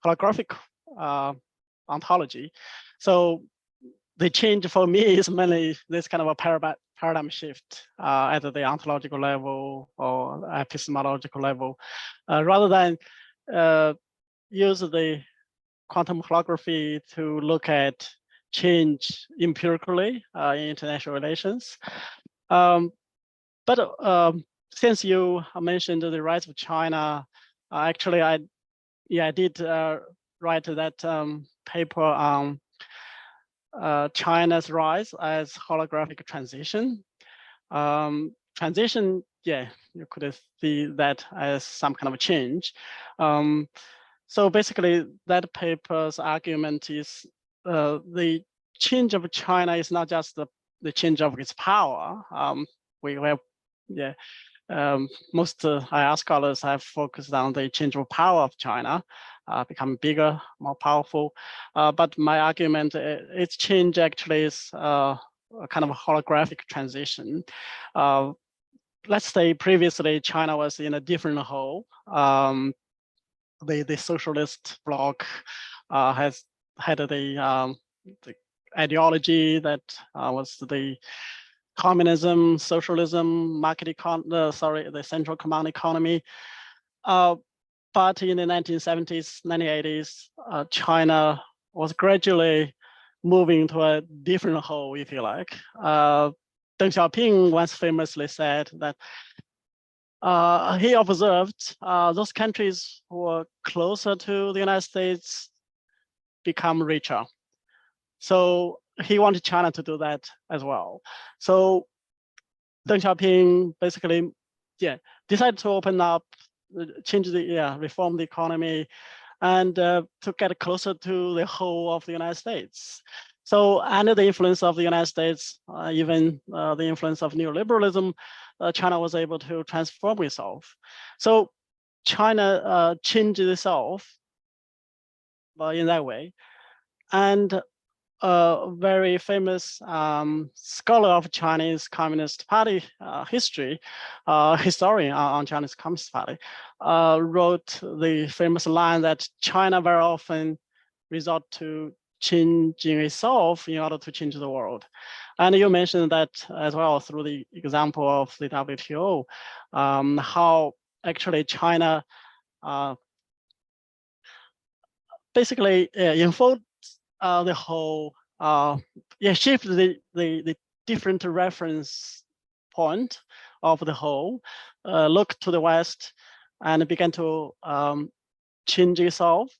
holographic ontology. So the change for me is mainly this kind of a paradigm shift at the ontological level or epistemological level, rather than use the quantum holography to look at change empirically in international relations. But since you mentioned the rise of China, actually, I did write that paper on China's rise as holographic transition. Transition, yeah, you could see that as some kind of a change. So basically, that paper's argument is the change of China is not just the change of its power. We have, yeah, most IR scholars have focused on the change of power of China, become bigger, more powerful. But my argument, its change actually is a kind of a holographic transition. Let's say previously China was in a different hole. The socialist bloc has had the ideology that was the communism, socialism, the central command economy. But in the 1970s, 1980s, China was gradually moving to a different hole, if you like. Deng Xiaoping once famously said that he observed those countries who were closer to the United States become richer. So he wanted China to do that as well. So Deng Xiaoping basically decided to open up, reform the economy, and to get closer to the whole of the United States. So under the influence of the United States, even the influence of neoliberalism, China was able to transform itself. So China changed itself in that way. And a very famous scholar of Chinese Communist Party history, historian on Chinese Communist Party, wrote the famous line that China very often resort to changing itself in order to change the world. And you mentioned that as well through the example of the WTO, how actually China basically enfolded the whole, shift the different reference point of the whole, look to the West, and began to change itself.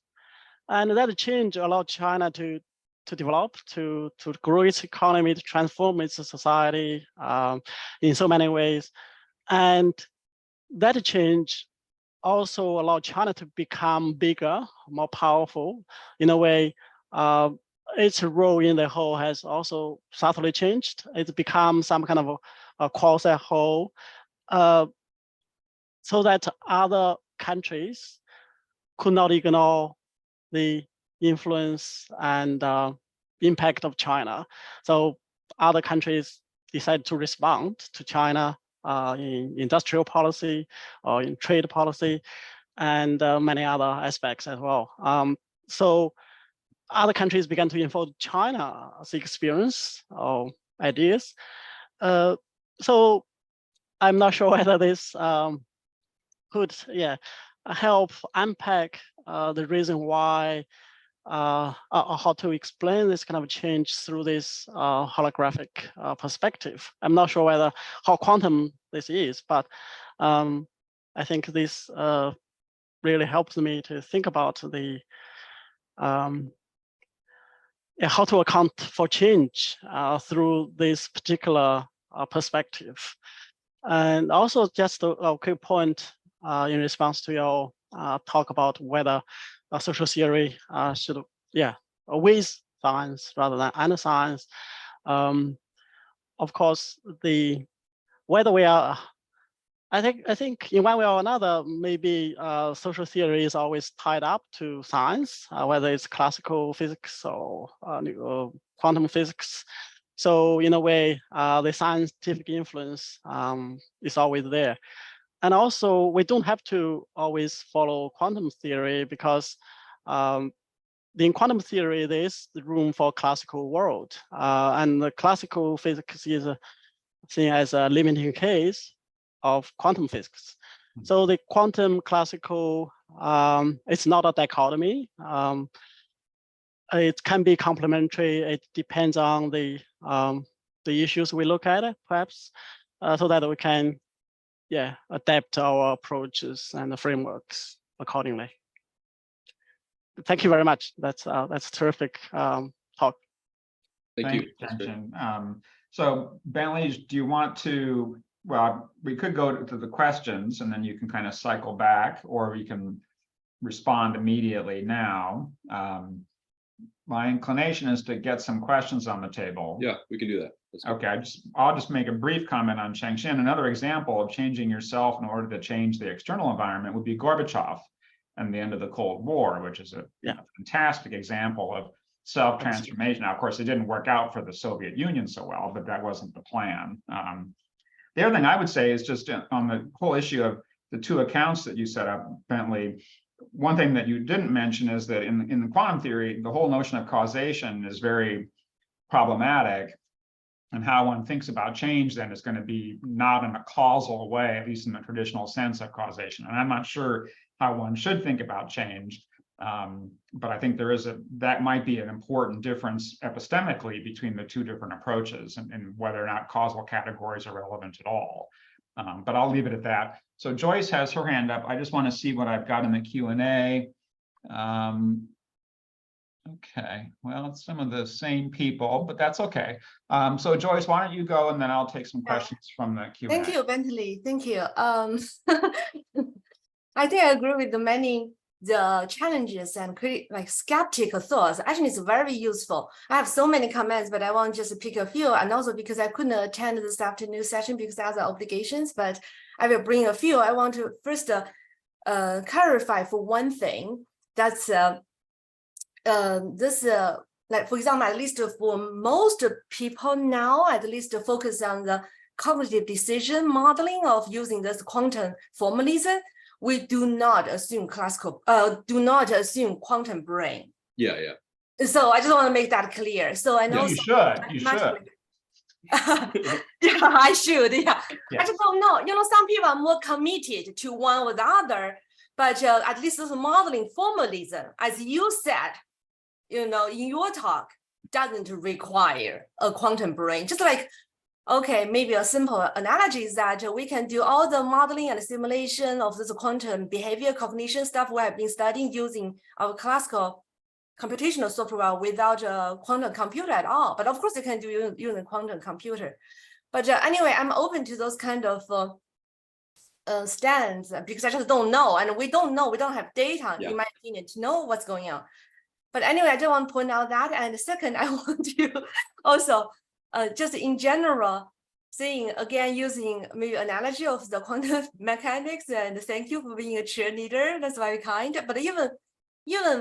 And that change allowed China to develop, to grow its economy, to transform its society in so many ways. And that change also allowed China to become bigger, more powerful. In a way, its role in the whole has also subtly changed. It's become some kind of a quasi-whole, so that other countries could not ignore the influence and impact of China. So other countries decided to respond to China in industrial policy or in trade policy and many other aspects as well. So other countries began to enfold China's experience or ideas. So I'm not sure whether this could help unpack the reason why, how to explain this kind of change through this holographic perspective. I'm not sure whether how quantum this is, but I think this really helps me to think about the how to account for change through this particular perspective. And also just a quick point in response to your talk about whether social theory should, with science rather than under science. Of course, whether we are, I think in one way or another, maybe social theory is always tied up to science, whether it's classical physics or quantum physics. So in a way, the scientific influence is always there. And also, we don't have to always follow quantum theory because in quantum theory, there is the room for classical world. And the classical physics is seen as a limiting case of quantum physics. So the quantum classical, it's not a dichotomy. It can be complementary. It depends on the issues we look at, perhaps, so that we can adapt our approaches and the frameworks accordingly. Thank you very much. That's terrific talk. Thank you. Zhengxin. So Bentley, do you want to, well, we could go to the questions and then you can kind of cycle back, or we can respond immediately now. My inclination is to get some questions on the table. Yeah, we can do that. Okay, I'll just make a brief comment on Zhengxin. Another example of changing yourself in order to change the external environment would be Gorbachev and the end of the Cold War, which is a fantastic example of self-transformation. Now, of course, it didn't work out for the Soviet Union so well, but that wasn't the plan. The other thing I would say is just on the whole issue of the two accounts that you set up, Bentley, one thing that you didn't mention is that in the quantum theory, the whole notion of causation is very problematic. And how one thinks about change then is going to be not in a causal way, at least in the traditional sense of causation. And I'm not sure how one should think about change. But I think that might be an important difference epistemically between the two different approaches and whether or not causal categories are relevant at all. But I'll leave it at that. So Joyce has her hand up. I just want to see what I've got in the Q&A. Okay, well, it's some of the same people, but that's okay. So Joyce, why don't you go and then I'll take some questions from the Q&A. Thank you, Bentley. Thank you. I think I agree with the challenges and like skeptical thoughts. Actually, it's very useful. I have so many comments, but I want just to pick a few. And also because I couldn't attend this afternoon session because I have other obligations, but I will bring a few. I want to first clarify for one thing. That's like, for example, at least for most people now, at least focus on the cognitive decision modeling of using this quantum formalism. We do not assume quantum brain. Yeah. So I just want to make that clear. So I know Yeah, you should. yeah, I should. Yeah. Yeah. I just don't know. Some people are more committed to one or the other, but at least this modeling formalism, as you said, in your talk, doesn't require a quantum brain. Just like, okay, maybe a simple analogy is that we can do all the modeling and simulation of this quantum behavior cognition stuff we have been studying using our classical computational software without a quantum computer at all. But of course, you can do using a quantum computer. But anyway, I'm open to those kind of stands because I just don't know. And we don't know. We don't have data, in my opinion, to know what's going on. But anyway, I just want to point out that. And second, I want to also just in general, saying again, using maybe analogy of the quantum mechanics, and thank you for being a cheerleader. That's very kind. But even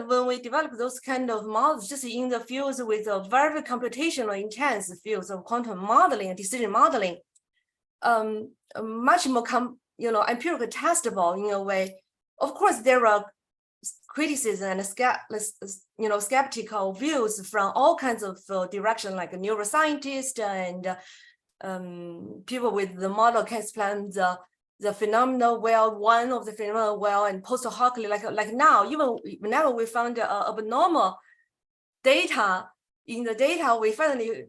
when we develop those kind of models, just in the fields with a very computational intense fields of quantum modeling and decision modeling, much more empirical testable in a way. Of course, there are criticism and skeptical views from all kinds of direction, like neuroscientists and people with the model can explain the phenomena well, one of the phenomena well, and post hoc, like now, even whenever we found abnormal data in the data, we finally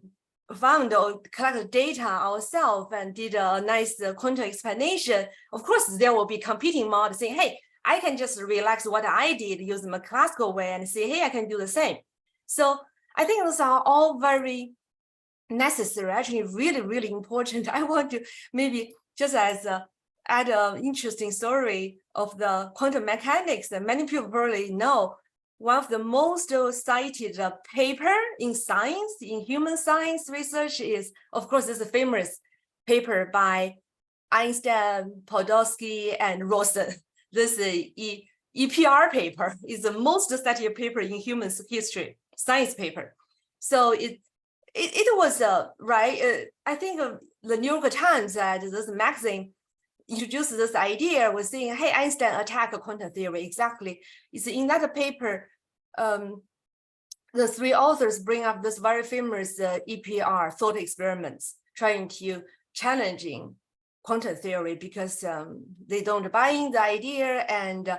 found or collected data ourselves and did a nice quantum explanation. Of course, there will be competing models saying, hey, I can just relax what I did using my classical way and say, hey, I can do the same. So I think those are all very necessary, actually really, really important. I want to maybe just as add an interesting story of the quantum mechanics that many people probably know. One of the most cited paper in science, in human science research is, of course, this famous paper by Einstein, Podolsky, and Rosen. This EPR paper is the most studied paper in human history, science paper. So it was right. I think the New York Times, this magazine, introduced this idea, was saying, hey, Einstein attacked quantum theory. Exactly. It's in that paper, the three authors bring up this very famous EPR thought experiments, trying to challenging quantum theory because they don't buy in the idea, and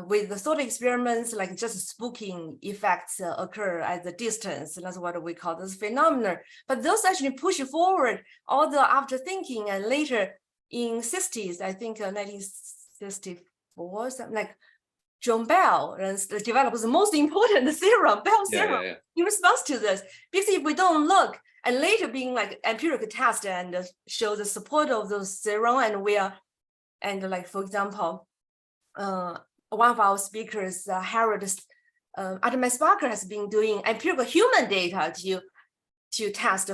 with the thought experiments, like just spooking effects occur at the distance. That's what we call this phenomenon. But those actually push forward all the after thinking, and later in 60s, I think 1964, something like John Bell developed the most important theorem, Bell's theorem, in response to this. Because if we don't look, and later being like empirical test and show the support of those theorem, and like, for example, one of our speakers, Harold Artemis Barker, has been doing empirical human data to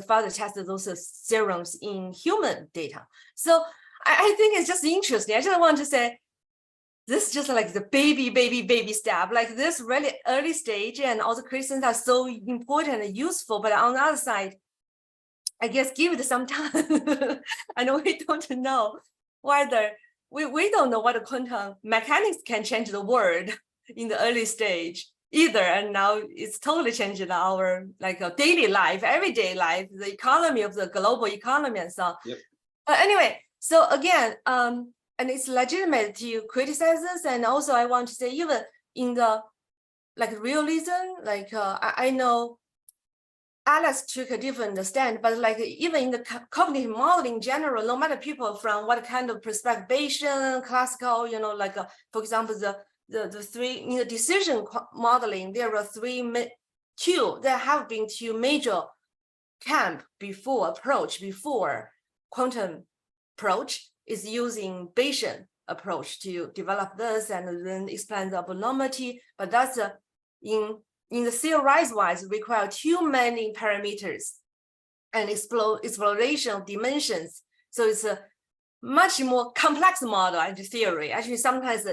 further test those theorems in human data. So I think it's just interesting. I just want to say, this is just like the baby step, like this really early stage, and all the criticisms are so important and useful. But on the other side, I guess give it some time. I know we don't know whether we don't know what quantum mechanics can change the world in the early stage either. And now it's totally changing our daily life, everyday life, the economy of the global economy and so on. Yep. Anyway, so again, and it's legitimate to criticize this. And also I want to say, even in the realism, I know Alex took a different stand, but even in the cognitive modeling in general, no matter people from what kind of perspective, Bayesian, classical, for example, the three in the decision modeling, there are there have been two major approach before quantum approach is using Bayesian approach to develop this and then explain the abnormality. But that's in the theorized wise require too many parameters and exploration of dimensions. So it's a much more complex model and theory. Actually, sometimes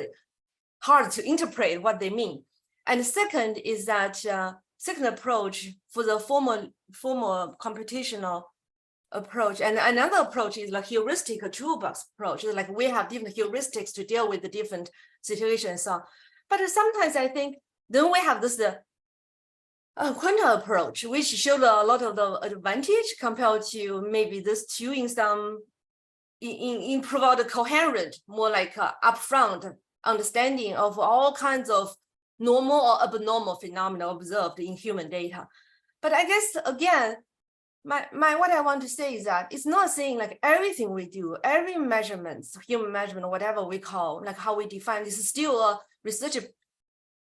hard to interpret what they mean. And the second is that second approach for the formal computational approach. And another approach is like heuristic or toolbox approach. It's like we have different heuristics to deal with the different situations. But sometimes I think then we have this quantum approach, which showed a lot of the advantage compared to maybe this two in some provide a coherent, more like upfront understanding of all kinds of normal or abnormal phenomena observed in human data. But I guess again, what I want to say is that it's not saying like everything we do, every measurement, human measurement, whatever we call, like how we define this is still a research,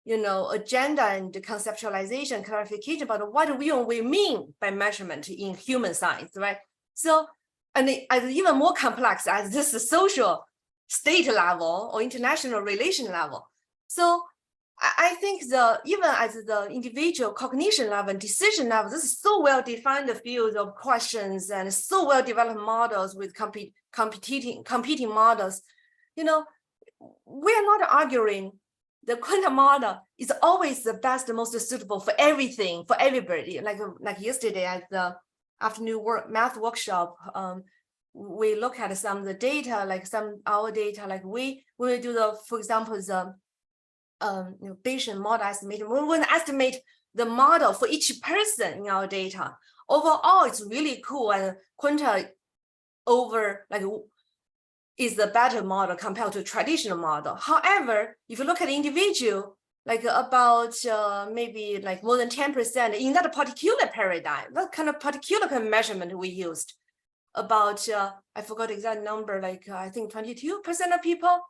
agenda and conceptualization, clarification about what we mean by measurement in human science, right? So, and as even more complex as this social state level or international relation level. So I think even at the individual cognition level and decision level, this is so well defined field of questions and so well developed models with competing models. We are not arguing the quantum model is always the best, most suitable for everything, for everybody. Like yesterday at the afternoon math workshop, we look at some of the data, like our data, like we will do for example, the Bayesian model estimation. We want to estimate the model for each person in our data. Overall, it's really cool, and quanta is the better model compared to traditional model. However, if you look at the individual, like about maybe like more than 10% in that particular paradigm, that kind of particular kind of measurement we used, about I forgot the exact number, like I think 22% of people,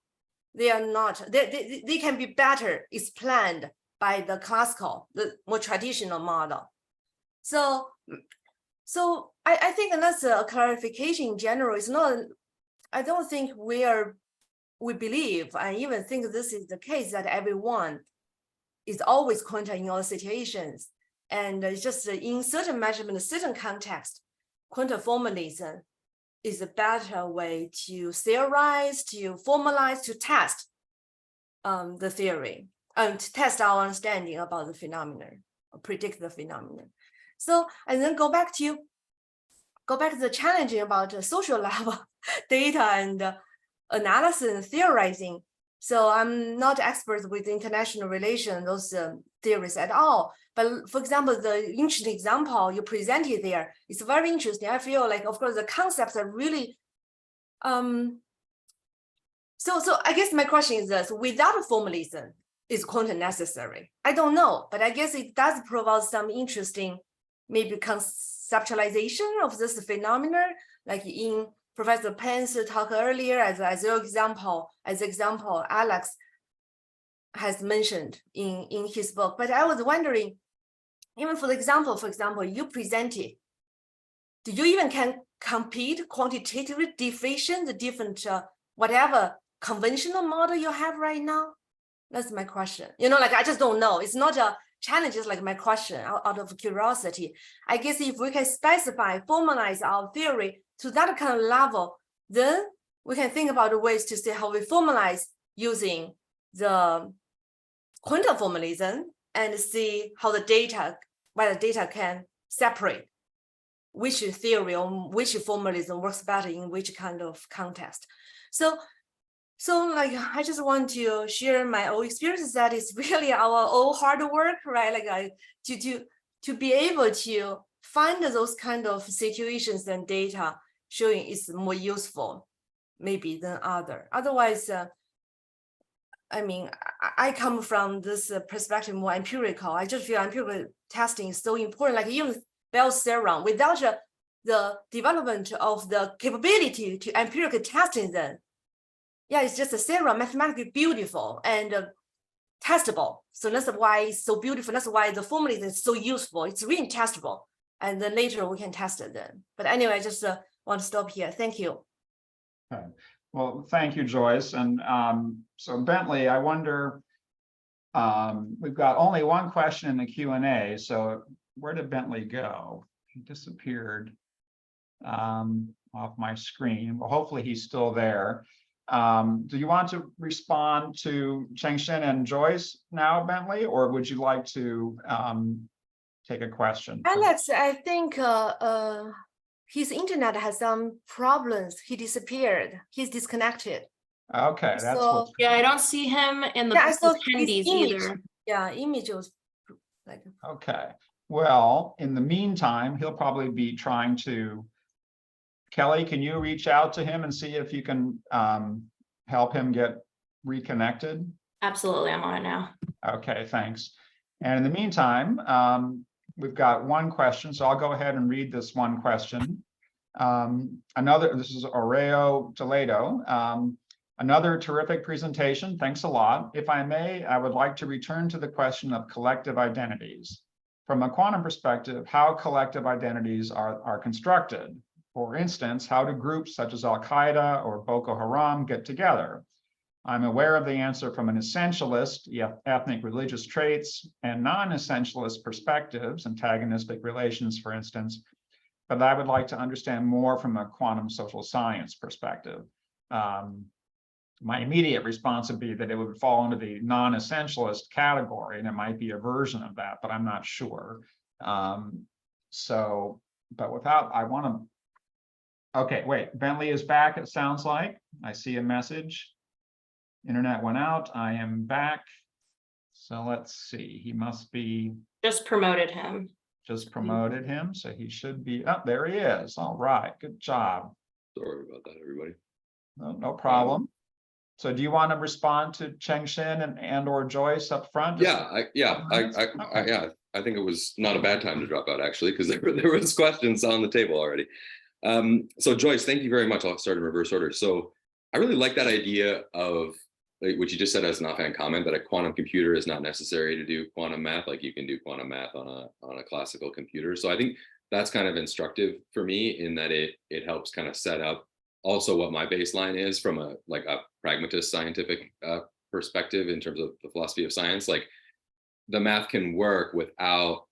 they are not, they can be better explained by the classical, the more traditional model. So I think that's a clarification in general. It's not, I don't think we believe, I even think this is the case, that everyone is always quantum in all situations. And it's just in certain measurement, certain context, quantum formalism is a better way to theorize, to formalize, to test the theory, and to test our understanding about the phenomenon, or predict the phenomenon. So, and then go back to the challenging about social level data and analysis and theorizing. So I'm not expert with international relations, those theories at all. But for example, the interesting example you presented there is very interesting. I feel like, of course, the concepts are really, so I guess my question is this: without formalism, is quantum necessary? I don't know, but I guess it does provide some interesting, maybe conceptualization of this phenomenon, like in Professor Pence talk earlier as your example, Alex has mentioned in his book. But I was wondering, even for example, you presented, do you even can compete quantitatively deficient the different whatever conventional model you have right now? That's my question. I just don't know. It's not a challenge, it's like my question out of curiosity. I guess if we can specify, formalize our theory to that kind of level, then we can think about the ways to see how we formalize using the quantum formalism and see how whether data can separate which theory or which formalism works better in which kind of context. So like, I just want to share my own experiences that is really our own hard work, right? Like to be able to find those kind of situations and data showing it's more useful maybe than other. Otherwise, I mean, I come from this perspective more empirical. I just feel empirical testing is so important. Like even Bell's theorem, without the development of the capability to empirical testing them, yeah, it's just a theorem, mathematically beautiful. And testable. So that's why it's so beautiful. That's why the formula is so useful. It's really testable. And then later we can test it then. But anyway, I just want to stop here. Thank you. Okay. Well, thank you, Joyce. And so Bentley, I wonder, we've got only one question in the Q&A. So where did Bentley go? He disappeared off my screen. Well, hopefully he's still there. Do you want to respond to Chengxin and Joyce now, Bentley, or would you like to take a question? Alex, I think his internet has some problems. He disappeared. He's disconnected. Okay, that's So- what. Yeah, I don't see him in the Yeah, I saw his attendees image. either. Yeah, image was like. Okay. Well, in the meantime, he'll probably be trying to. Kelly, can you reach out to him and see if you can help him get reconnected? Absolutely, I'm on it now. Okay, thanks. And in the meantime, we've got one question, so I'll go ahead and read this one question. This is Oreo Toledo. Another terrific presentation. Thanks a lot. If I may, I would like to return to the question of collective identities. From a quantum perspective, how collective identities are constructed. For instance, how do groups such as Al-Qaeda or Boko Haram get together? I'm aware of the answer from an essentialist, ethnic religious traits, and non-essentialist perspectives, antagonistic relations, for instance, but I would like to understand more from a quantum social science perspective. My immediate response would be that it would fall into the non-essentialist category, and it might be a version of that, but I'm not sure. But without, I want to. Okay, wait, Bentley is back, it sounds like. I see a message. Internet went out, I am back. So let's see, he must be. Just promoted him. Just promoted him, so he should be, oh, there he is. All right, good job. Sorry about that, everybody. No problem. So do you want to respond to Chengxin and or Joyce up front? I think it was not a bad time to drop out, actually, because there was questions on the table already. So Joyce, thank you very much. I'll start in reverse order. So I really like that idea of, like, what you just said as an offhand comment, that a quantum computer is not necessary to do quantum math. Like, you can do quantum math on a classical computer. So I think that's kind of instructive for me in that it helps kind of set up also what my baseline is from a pragmatist scientific perspective in terms of the philosophy of science. Like, the math can work without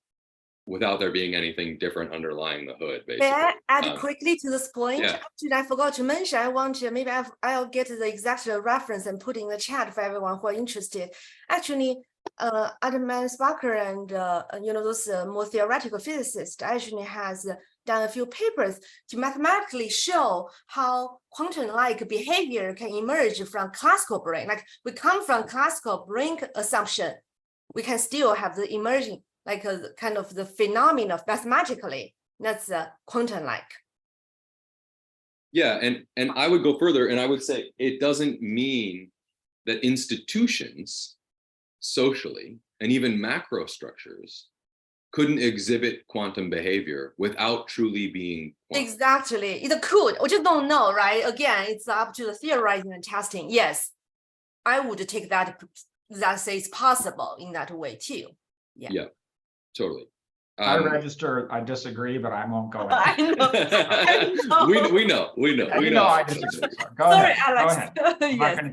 there being anything different underlying the hood, basically. May I add quickly to this point? Yeah. Actually, I forgot to mention, I want to, maybe I'll get the exact reference and put in the chat for everyone who are interested. Actually, Adam Sparker and those more theoretical physicists actually has done a few papers to mathematically show how quantum-like behavior can emerge from classical brain. Like, we come from classical brain assumption, we can still have the emerging, like a kind of the phenomenon of mathematically, that's quantum-like. Yeah, and I would go further, and I would say it doesn't mean that institutions socially and even macro structures couldn't exhibit quantum behavior without truly being quantum. Exactly, it could, we just don't know, right? Again, it's up to the theorizing and testing. Yes, I would take that say it's possible in that way too. Yeah, totally. I register, I disagree, but I won't go. I know. We know. You know I disagree. Go Sorry, ahead. Alex. Go ahead. I'm Yes. not going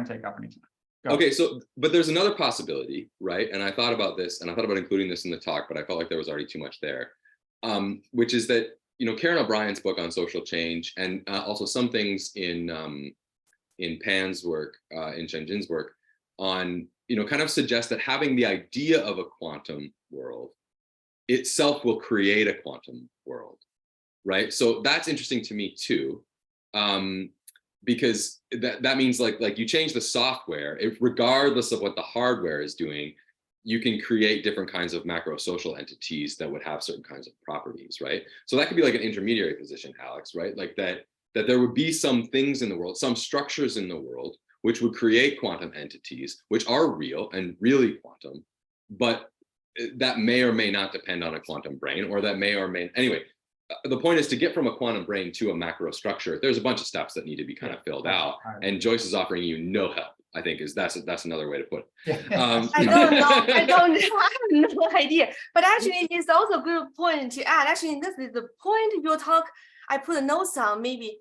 to take up any time. Go. Okay, so, but there's another possibility, right? And I thought about this, and I thought about including this in the talk, but I felt like there was already too much there, which is that, Karen O'Brien's book on social change, and also some things in Pan's work, in Chengxin's work, on, kind of suggest that having the idea of a quantum world itself will create a quantum world, right? So that's interesting to me too, because that means like you change the software, regardless of what the hardware is doing, you can create different kinds of macro social entities that would have certain kinds of properties, right? So that could be like an intermediary position, Alex, right? Like that there would be some things in the world, some structures in the world, which would create quantum entities, which are real and really quantum, but that may or may not depend on a quantum brain, or that may or may, anyway, the point is to get from a quantum brain to a macro structure, there's a bunch of steps that need to be kind of filled out, and Joyce is offering you no help I think that's another way to put it. Yeah. I don't know. I have no idea. But actually, it's also a good point to add. Actually, this is the point you talk. I put notes on maybe,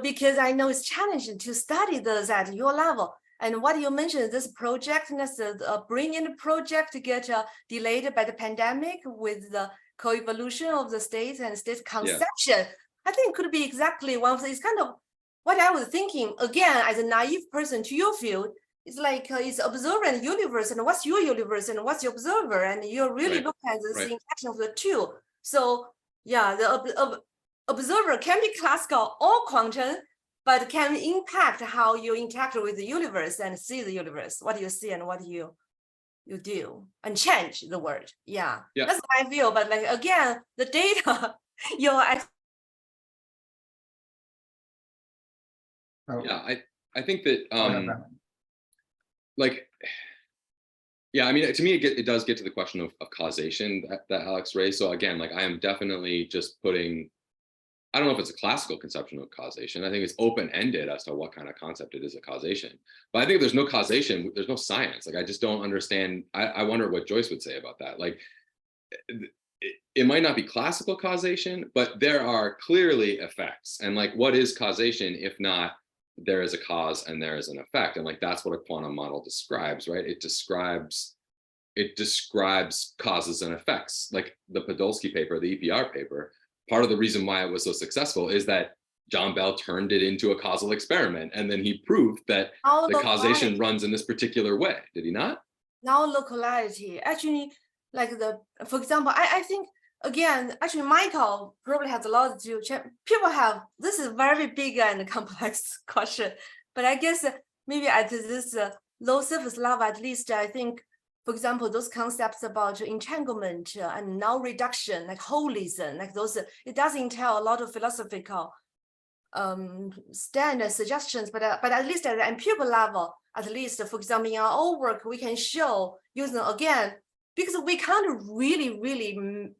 because I know it's challenging to study those at your level. And what you mentioned, this project, that's a brilliant project to get delayed by the pandemic with the co-evolution of the states and state conception. I think could be exactly one of the, it's kind of what I was thinking, again, as a naive person to your field. It's like it's observer and universe, and what's your universe and what's your observer, and you really look at the interaction of the two. So yeah, the observer can be classical or quantum, but can impact how you interact with the universe and see the universe, what you see and what you do, and change the world. Yeah, that's how I feel. But like again, the data, I think that I mean, to me, it does get to the question of causation that Alex raised. So again, like I am definitely just putting, I don't know if it's a classical conception of causation. I think it's open-ended as to what kind of concept it is a causation. But I think if there's no causation, there's no science. Like I just don't understand. I wonder what Joyce would say about that. Like it might not be classical causation, but there are clearly effects. And like, what is causation if not there is a cause and there is an effect? And like that's what a quantum model describes, right? It describes causes and effects. Like the Podolsky paper, the EPR paper, part of the reason why it was so successful is that John Bell turned it into a causal experiment, and then he proved that the causation runs in this particular way. Did he not? Now locality, actually, like for example, I think again, actually, Michael probably has a lot to check. People have, this is very big and complex question, but I guess maybe at this low surface level, at least I think, for example, those concepts about entanglement and null reduction, like holism, like those, it does entail a lot of philosophical stand and suggestions, but at least at the empirical level, at least, for example, in our own work, we can show using, again, because we can't really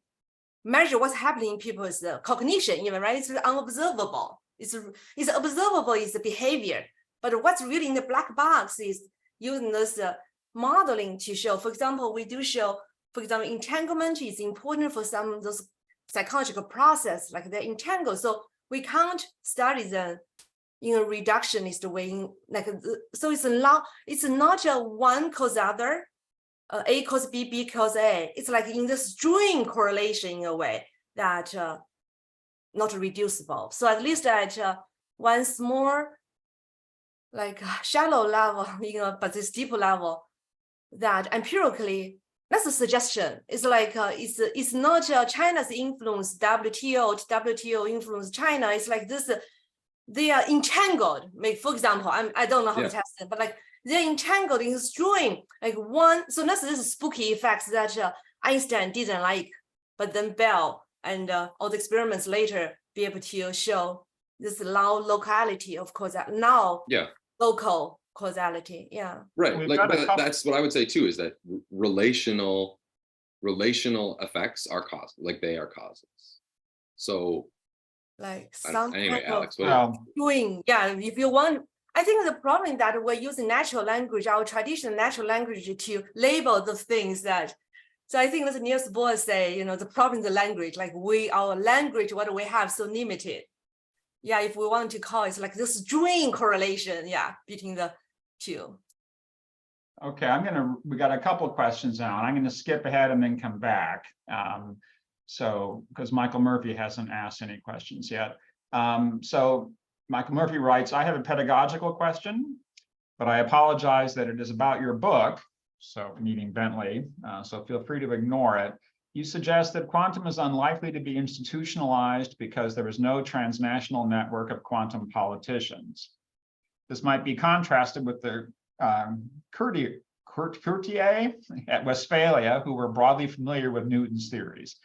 measure what's happening in people's cognition, even, right? It's unobservable. It's observable is the behavior, but what's really in the black box is using this modeling to show. For example, we do show, for example, entanglement is important for some of those psychological process, like they're entangled. So we can't study them in a reductionist way. So it's not a one cause other. A cause B, B cause A. It's like in the string correlation in a way that not reducible. So at least at once more, like shallow level, but this deep level, that empirically, that's a suggestion. It's like it's not China's influence, WTO influence China. It's like this, they are entangled. For example, I don't know how to test it, but like they're entangled in string, like one. So that's this spooky effects that Einstein didn't like, but then Bell and all the experiments later be able to show this locality of course now local causality. Right. Like that's what I would say too, is that relational effects are cause, like they are causes. So like some anyway, kind Alex, of doing, if you want. I think the problem that we're using natural language, our traditional natural language, to label those things that. So I think as Niels Bohr say, the problem is the language, like our language, what we have so limited. If we want to call it like this string correlation, between the two. Okay, we got a couple of questions now, and I'm gonna skip ahead and then come back. So, because Michael Murphy hasn't asked any questions yet. So Michael Murphy writes, I have a pedagogical question, but I apologize that it is about your book, so meaning Bentley, so feel free to ignore it. You suggest that quantum is unlikely to be institutionalized because there is no transnational network of quantum politicians. This might be contrasted with the Courtier at Westphalia, who were broadly familiar with Newton's theories.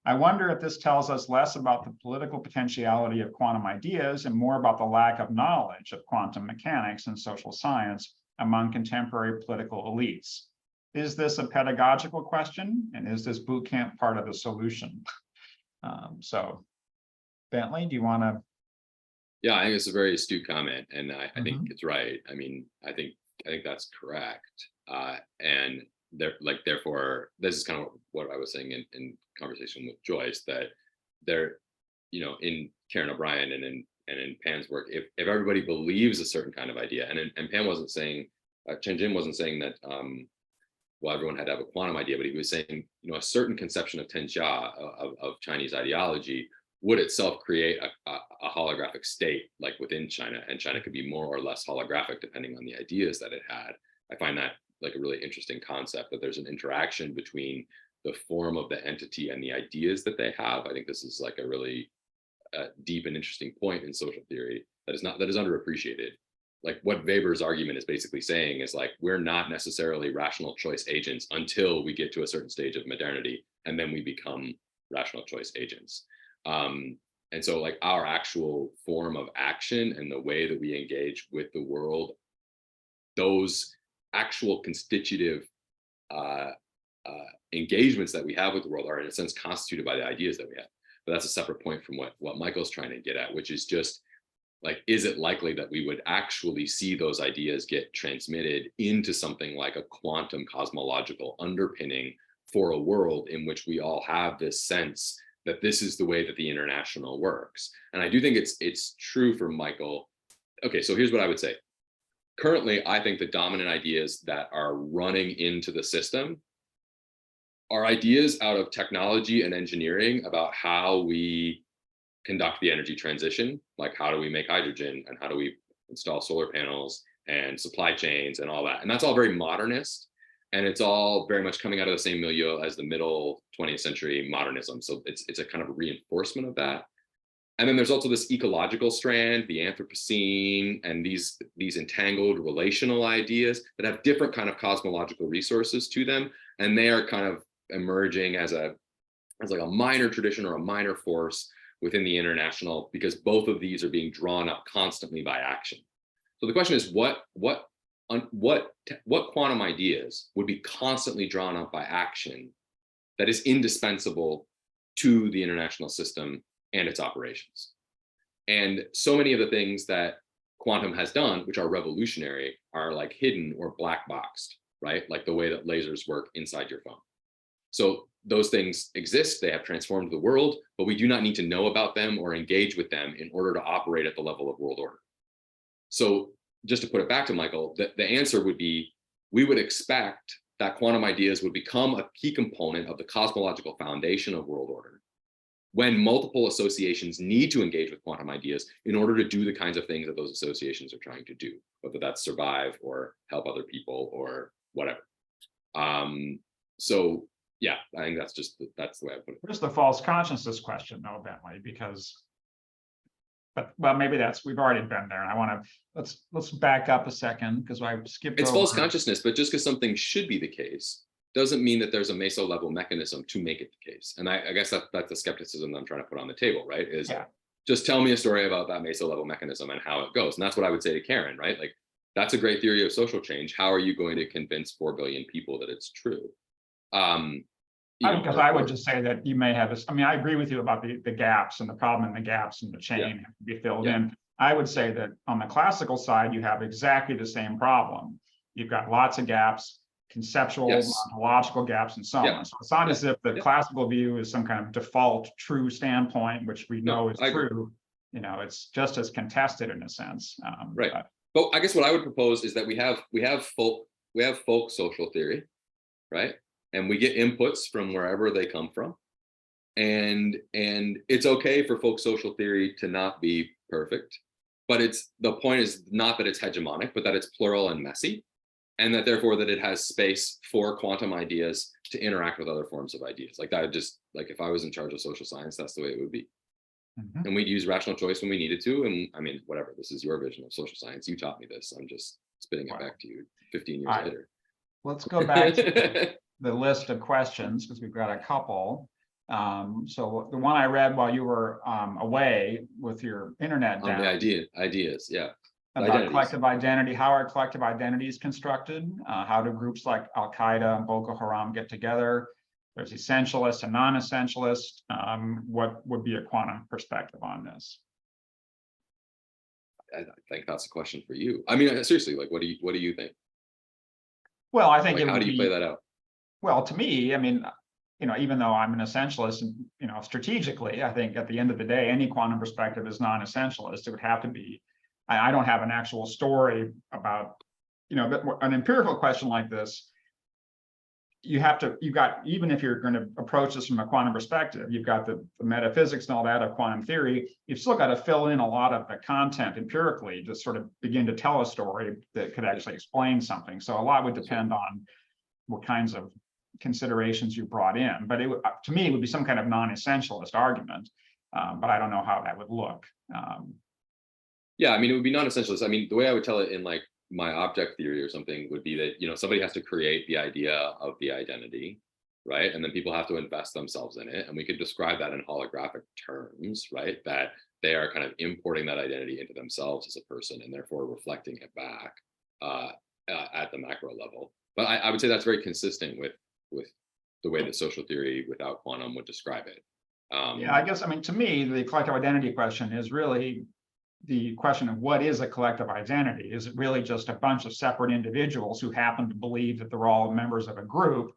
I wonder if this tells us less about the political potentiality of quantum ideas and more about the lack of knowledge of quantum mechanics and social science among contemporary political elites. Is this a pedagogical question? And is this boot camp part of the solution? So Bentley, do you want to Yeah, I think it's a very astute comment, and I Mm-hmm. think it's right. I mean, I think that's correct. And therefore, this is kind of what I was saying in conversation with Joyce, that there, in Karen O'Brien and in Pan's work, if everybody believes a certain kind of idea, and Pan wasn't saying, Chen Jin wasn't saying that well, everyone had to have a quantum idea, but he was saying, a certain conception of Tenjia, of Chinese ideology, would itself create a holographic state like within China, and China could be more or less holographic depending on the ideas that it had. I find that like a really interesting concept, that there's an interaction between the form of the entity and the ideas that they have. I think this is like a really deep and interesting point in social theory that is underappreciated. Like what Weber's argument is basically saying is like, we're not necessarily rational choice agents until we get to a certain stage of modernity, and then we become rational choice agents. And so like our actual form of action and the way that we engage with the world, those actual constitutive engagements that we have with the world are in a sense constituted by the ideas that we have. But that's a separate point from what Michael's trying to get at, which is just like, is it likely that we would actually see those ideas get transmitted into something like a quantum cosmological underpinning for a world in which we all have this sense that this is the way that the international works? And I do think it's true for Michael. Okay, so here's what I would say. Currently, I think the dominant ideas that are running into the system are ideas out of technology and engineering about how we conduct the energy transition, like how do we make hydrogen and how do we install solar panels and supply chains and all that. And that's all very modernist, and it's all very much coming out of the same milieu as the middle 20th century modernism. So it's a kind of a reinforcement of that. And then there's also this ecological strand, the Anthropocene, and these entangled relational ideas that have different kind of cosmological resources to them. And they are kind of emerging as like a minor tradition or a minor force within the international, because both of these are being drawn up constantly by action. So the question is, what quantum ideas would be constantly drawn up by action that is indispensable to the international system and its operations? And so many of the things that quantum has done, which are revolutionary, are like hidden or black boxed, right? Like the way that lasers work inside your phone. So those things exist, they have transformed the world, but we do not need to know about them or engage with them in order to operate at the level of world order. So just to put it back to Michael, the answer would be, we would expect that quantum ideas would become a key component of the cosmological foundation of world order when multiple associations need to engage with quantum ideas in order to do the kinds of things that those associations are trying to do, whether that's survive or help other people or whatever. So yeah, I think that's the way I put it. Here's the false consciousness question, though, Bentley, because, but well, maybe we've already been there. And I want to let's back up a second, because I skipped. It's over. false consciousness, but just because something should be the case doesn't mean that there's a meso level mechanism to make it the case. And I guess that's the skepticism that I'm trying to put on the table, right? Is just tell me a story about that meso level mechanism and how it goes. And that's what I would say to Karen, right? Like, that's a great theory of social change. How are you going to convince 4 billion people that it's true? Because I would just say that you may have this. I mean, I agree with you about the gaps and the problem in the gaps in the chain have to be filled in. I would say that on the classical side, you have exactly the same problem. You've got lots of gaps, conceptual, ontological gaps, and so on. So it's not as if the classical view is some kind of default true standpoint, which we know is true. It's just as contested in a sense. Right. But I guess what I would propose is that we have folk social theory, right? And we get inputs from wherever they come from. And it's okay for folk social theory to not be perfect, but the point is not that it's hegemonic, but that it's plural and messy, and that therefore that it has space for quantum ideas to interact with other forms of ideas. Like that, just like if I was in charge of social science, that's the way it would be. Mm-hmm. And we'd use rational choice when we needed to. And I mean, whatever, this is your vision of social science. You taught me this. I'm just spitting it back to you 15 years later. Let's go back to the list of questions, because we've got a couple. So the one I read while you were away with your internet down. The ideas, yeah. About identities. Collective identity. How are collective identities constructed? How do groups like Al Qaeda and Boko Haram get together? There's essentialist and non-essentialist. What would be a quantum perspective on this? I think that's a question for you. I mean, seriously, like, what do you think? Well, I think Like, it how would do you be, play that out? well, to me, I mean, even though I'm an essentialist, and strategically, I think at the end of the day, any quantum perspective is non-essentialist. It would have to be. I don't have an actual story about, but an empirical question like this, you've got, even if you're going to approach this from a quantum perspective, you've got the metaphysics and all that of quantum theory. You've still got to fill in a lot of the content empirically to sort of begin to tell a story that could actually explain something. So a lot would depend on what kinds of considerations you brought in. But to me, it would be some kind of non-essentialist argument. But I don't know how that would look. Yeah, I mean, it would be non-essentialist. I mean, the way I would tell it in like my object theory or something would be that, somebody has to create the idea of the identity, right? And then people have to invest themselves in it. And we could describe that in holographic terms, right? That they are kind of importing that identity into themselves as a person and therefore reflecting it back at the macro level. But I would say that's very consistent with the way that social theory without quantum would describe it. Yeah, I guess, to me, the collective identity question is really the question of what is a collective identity? Is it really just a bunch of separate individuals who happen to believe that they're all members of a group,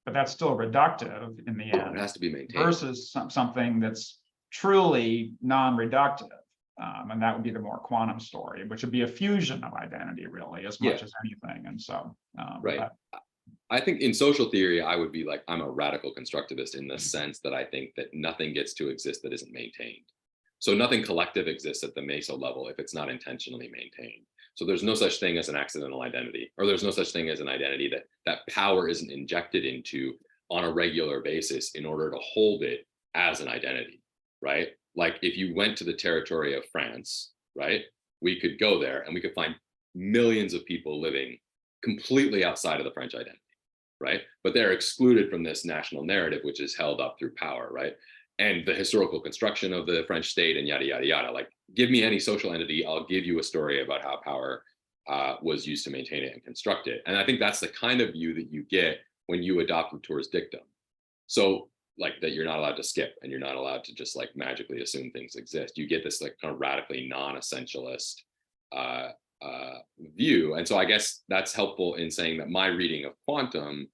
but that's still reductive in the end? It has to be maintained. Versus something that's truly non-reductive. And that would be the more quantum story, which would be a fusion of identity, really, as much as anything. And so, right. I think in social theory, I would be like, I'm a radical constructivist in the sense that I think that nothing gets to exist that isn't maintained. So nothing collective exists at the meso level if it's not intentionally maintained. So there's no such thing as an accidental identity, or there's no such thing as an identity that power isn't injected into on a regular basis in order to hold it as an identity, right? Like if you went to the territory of France, right, we could go there and we could find millions of people living completely outside of the French identity, right? But they're excluded from this national narrative, which is held up through power, right? And the historical construction of the French state and yada, yada, yada. Like, give me any social entity, I'll give you a story about how power was used to maintain it and construct it. And I think that's the kind of view that you get when you adopt Latour's dictum. So like that you're not allowed to skip and you're not allowed to just like magically assume things exist. You get this like kind of radically non-essentialist view. And so I guess that's helpful in saying that my reading of quantum,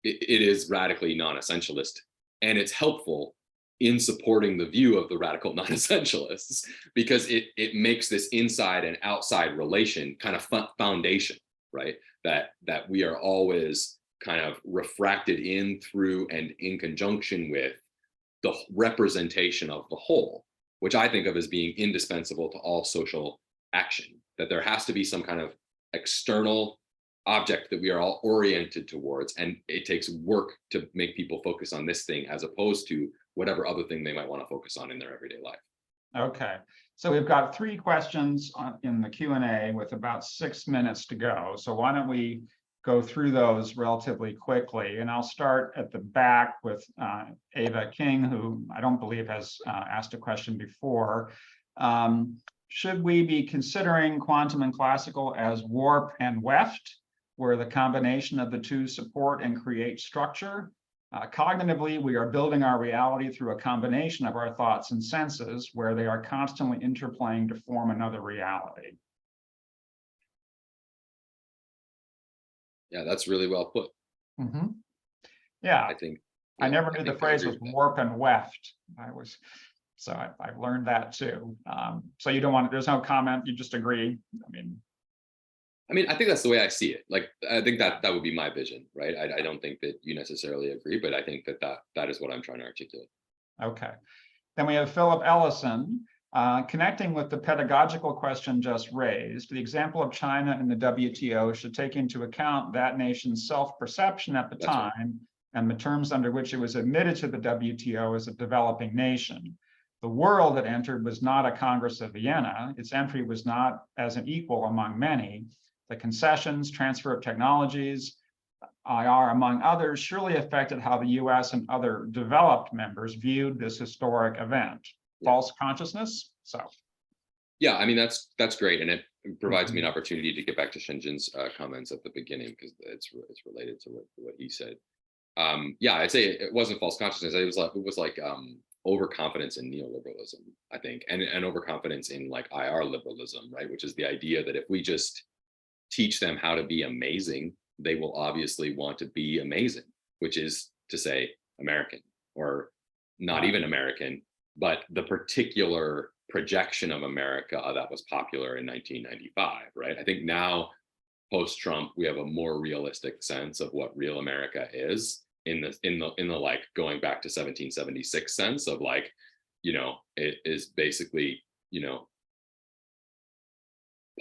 it is radically non-essentialist, and it's helpful in supporting the view of the radical non-essentialists because it makes this inside and outside relation kind of foundation, right? That we are always kind of refracted in, through, and in conjunction with the representation of the whole, which I think of as being indispensable to all social action, that there has to be some kind of external object that we are all oriented towards, and it takes work to make people focus on this thing as opposed to whatever other thing they might want to focus on in their everyday life. Okay, so we've got 3 questions in the Q&A with about 6 minutes to go. So why don't we go through those relatively quickly? And I'll start at the back with Ava King, who I don't believe has asked a question before. Should we be considering quantum and classical as warp and weft, where the combination of the two support and create structure? Cognitively, we are building our reality through a combination of our thoughts and senses, where they are constantly interplaying to form another reality. Yeah, that's really well put. Mm-hmm. Yeah, I think I never knew the phrase was agree with that. warp and weft. I've learned that too. So you don't want, there's no comment, you just agree? I mean, I think that's the way I see it. Like, I think that would be my vision, right? I don't think that you necessarily agree, but I think that is what I'm trying to articulate. Okay. Then we have Philip Ellison. Connecting with the pedagogical question just raised, the example of China and the WTO should take into account that nation's self-perception at the That's right. time and the terms under which it was admitted to the WTO as a developing nation. The world it entered was not a Congress of Vienna. Its entry was not as an equal among many. The concessions, transfer of technologies, IR, among others, surely affected how the US and other developed members viewed this historic event. False consciousness? So. Yeah, I mean, that's great. And it provides me an opportunity to get back to Shenjin's comments at the beginning, because it's related to what he said. Yeah, I'd say it wasn't false consciousness. It was like overconfidence in neoliberalism, I think, and overconfidence in like IR liberalism, right? Which is the idea that if we just teach them how to be amazing, they will obviously want to be amazing, which is to say American, or not even American, but the particular projection of America that was popular in 1995, right? I think now, post-Trump, we have a more realistic sense of what real America is, in the like going back to 1776 sense of like, you know, it is basically, you know,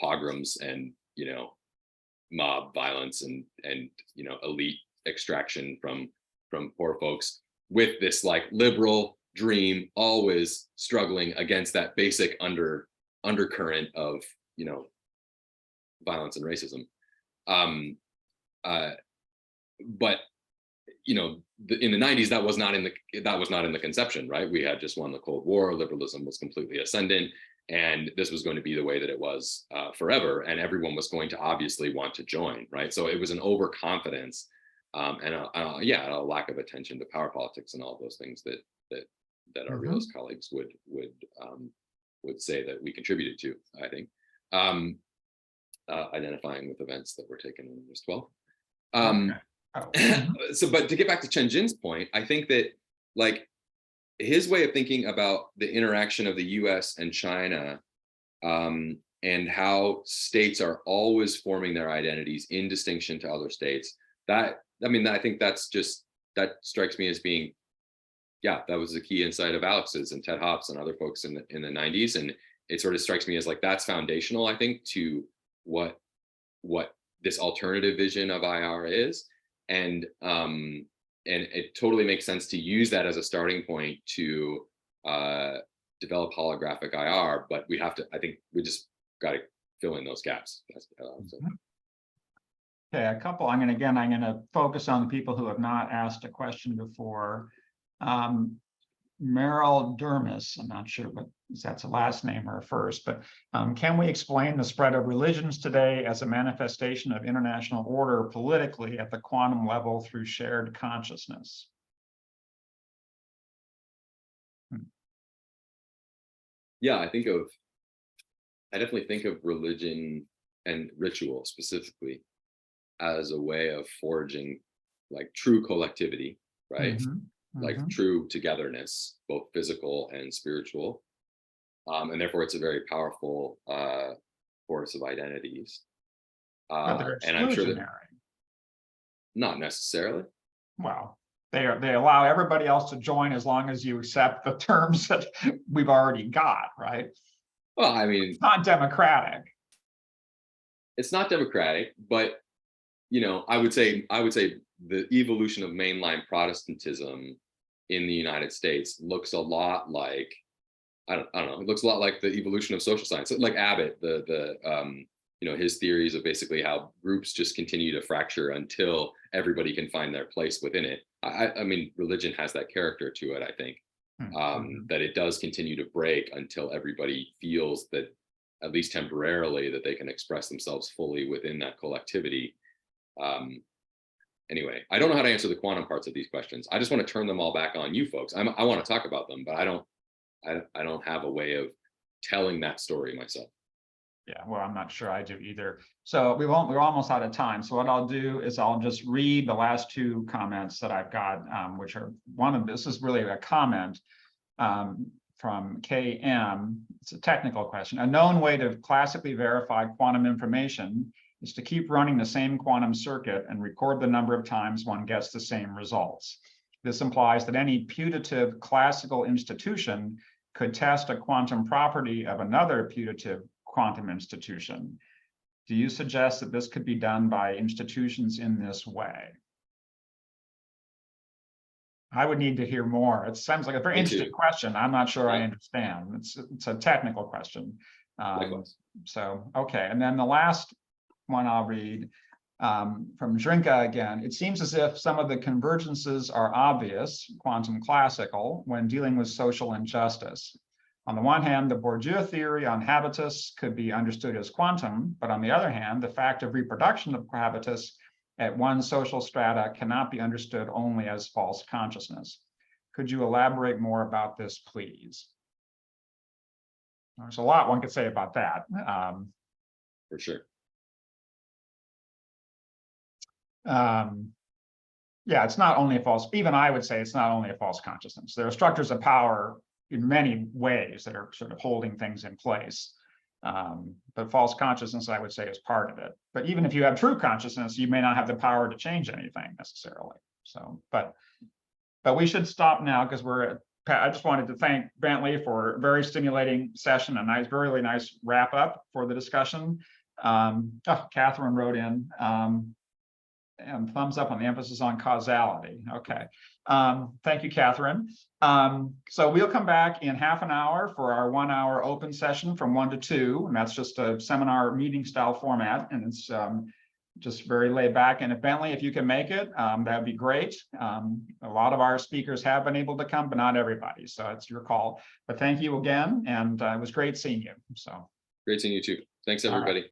pogroms and, you know, mob violence and you know, elite extraction from poor folks, with this like liberal dream always struggling against that basic undercurrent of, you know, violence and racism. But you know, in the 90s, that was not in the conception, right? We had just won the Cold War, liberalism was completely ascendant, and this was going to be the way that it was forever, and everyone was going to obviously want to join, right? So it was an overconfidence and a lack of attention to power politics and all those things that our realist colleagues would say that we contributed to, I think, identifying with events that were taken when I was 12. So, but to get back to Chen Jin's point, I think that like his way of thinking about the interaction of the US and China, and how states are always forming their identities in distinction to other states, I think that strikes me as being, yeah, that was the key insight of Alex's and Ted Hopp's and other folks in the 90s. And it sort of strikes me as like, that's foundational, I think, to what this alternative vision of IR is. And it totally makes sense to use that as a starting point to develop holographic IR, but I think we just got to fill in those gaps. Okay, I'm going to focus on the people who have not asked a question before. Meryl Dermis, I'm not sure if that's a last name or a first, but can we explain the spread of religions today as a manifestation of international order politically at the quantum level through shared consciousness? Yeah, I definitely think of religion and ritual specifically as a way of forging like true collectivity, right? Like true togetherness, both physical and spiritual. And therefore it's a very powerful force of identities. But they're and I'm sure that exclusionary. Not necessarily. Well, they allow everybody else to join as long as you accept the terms that we've already got, right? Well, I mean, it's not democratic. It's not democratic, but you know, I would say the evolution of mainline Protestantism in the United States looks a lot like, I don't know, it looks a lot like the evolution of social science. Like Abbott, you know, his theories of basically how groups just continue to fracture until everybody can find their place within it. I mean, religion has that character to it, I think, that it does continue to break until everybody feels that, at least temporarily, that they can express themselves fully within that collectivity. Anyway, I don't know how to answer the quantum parts of these questions. I just want to turn them all back on you folks. I want to talk about them, but I don't have a way of telling that story myself. Yeah, well, I'm not sure I do either. So we're almost out of time. So what I'll do is I'll just read the last two comments that I've got, which are this is really a comment from KM. It's a technical question. A known way to classically verify quantum information is to keep running the same quantum circuit and record the number of times one gets the same results. This implies that any putative classical institution could test a quantum property of another putative quantum institution. Do you suggest that this could be done by institutions in this way? I would need to hear more. It sounds like a very interesting question. I'm not sure I understand. It's a technical question. So, okay. And then the last one I'll read from Drinka again. It seems as if some of the convergences are obvious, quantum classical, when dealing with social injustice. On the one hand, the Bourdieu theory on habitus could be understood as quantum, but on the other hand, the fact of reproduction of habitus at one social strata cannot be understood only as false consciousness. Could you elaborate more about this, please? There's a lot one could say about that. For sure. Yeah, it's not only a false, even I would say it's not only a false consciousness. There are structures of power in many ways that are sort of holding things in place. But false consciousness, I would say, is part of it. But even if you have true consciousness, you may not have the power to change anything necessarily. So, but we should stop now because I just wanted to thank Bentley for a very stimulating session, a nice, really nice wrap up for the discussion. Catherine wrote in, and thumbs up on the emphasis on causality. Okay. Thank you, Catherine. So we'll come back in half an hour for our 1 hour open session from 1 to 2. And that's just a seminar meeting style format. And it's just very laid back. And if Bentley, if you can make it, that'd be great. A lot of our speakers have been able to come, but not everybody. So it's your call. But thank you again. And it was great seeing you. So Great seeing you too. Thanks, everybody.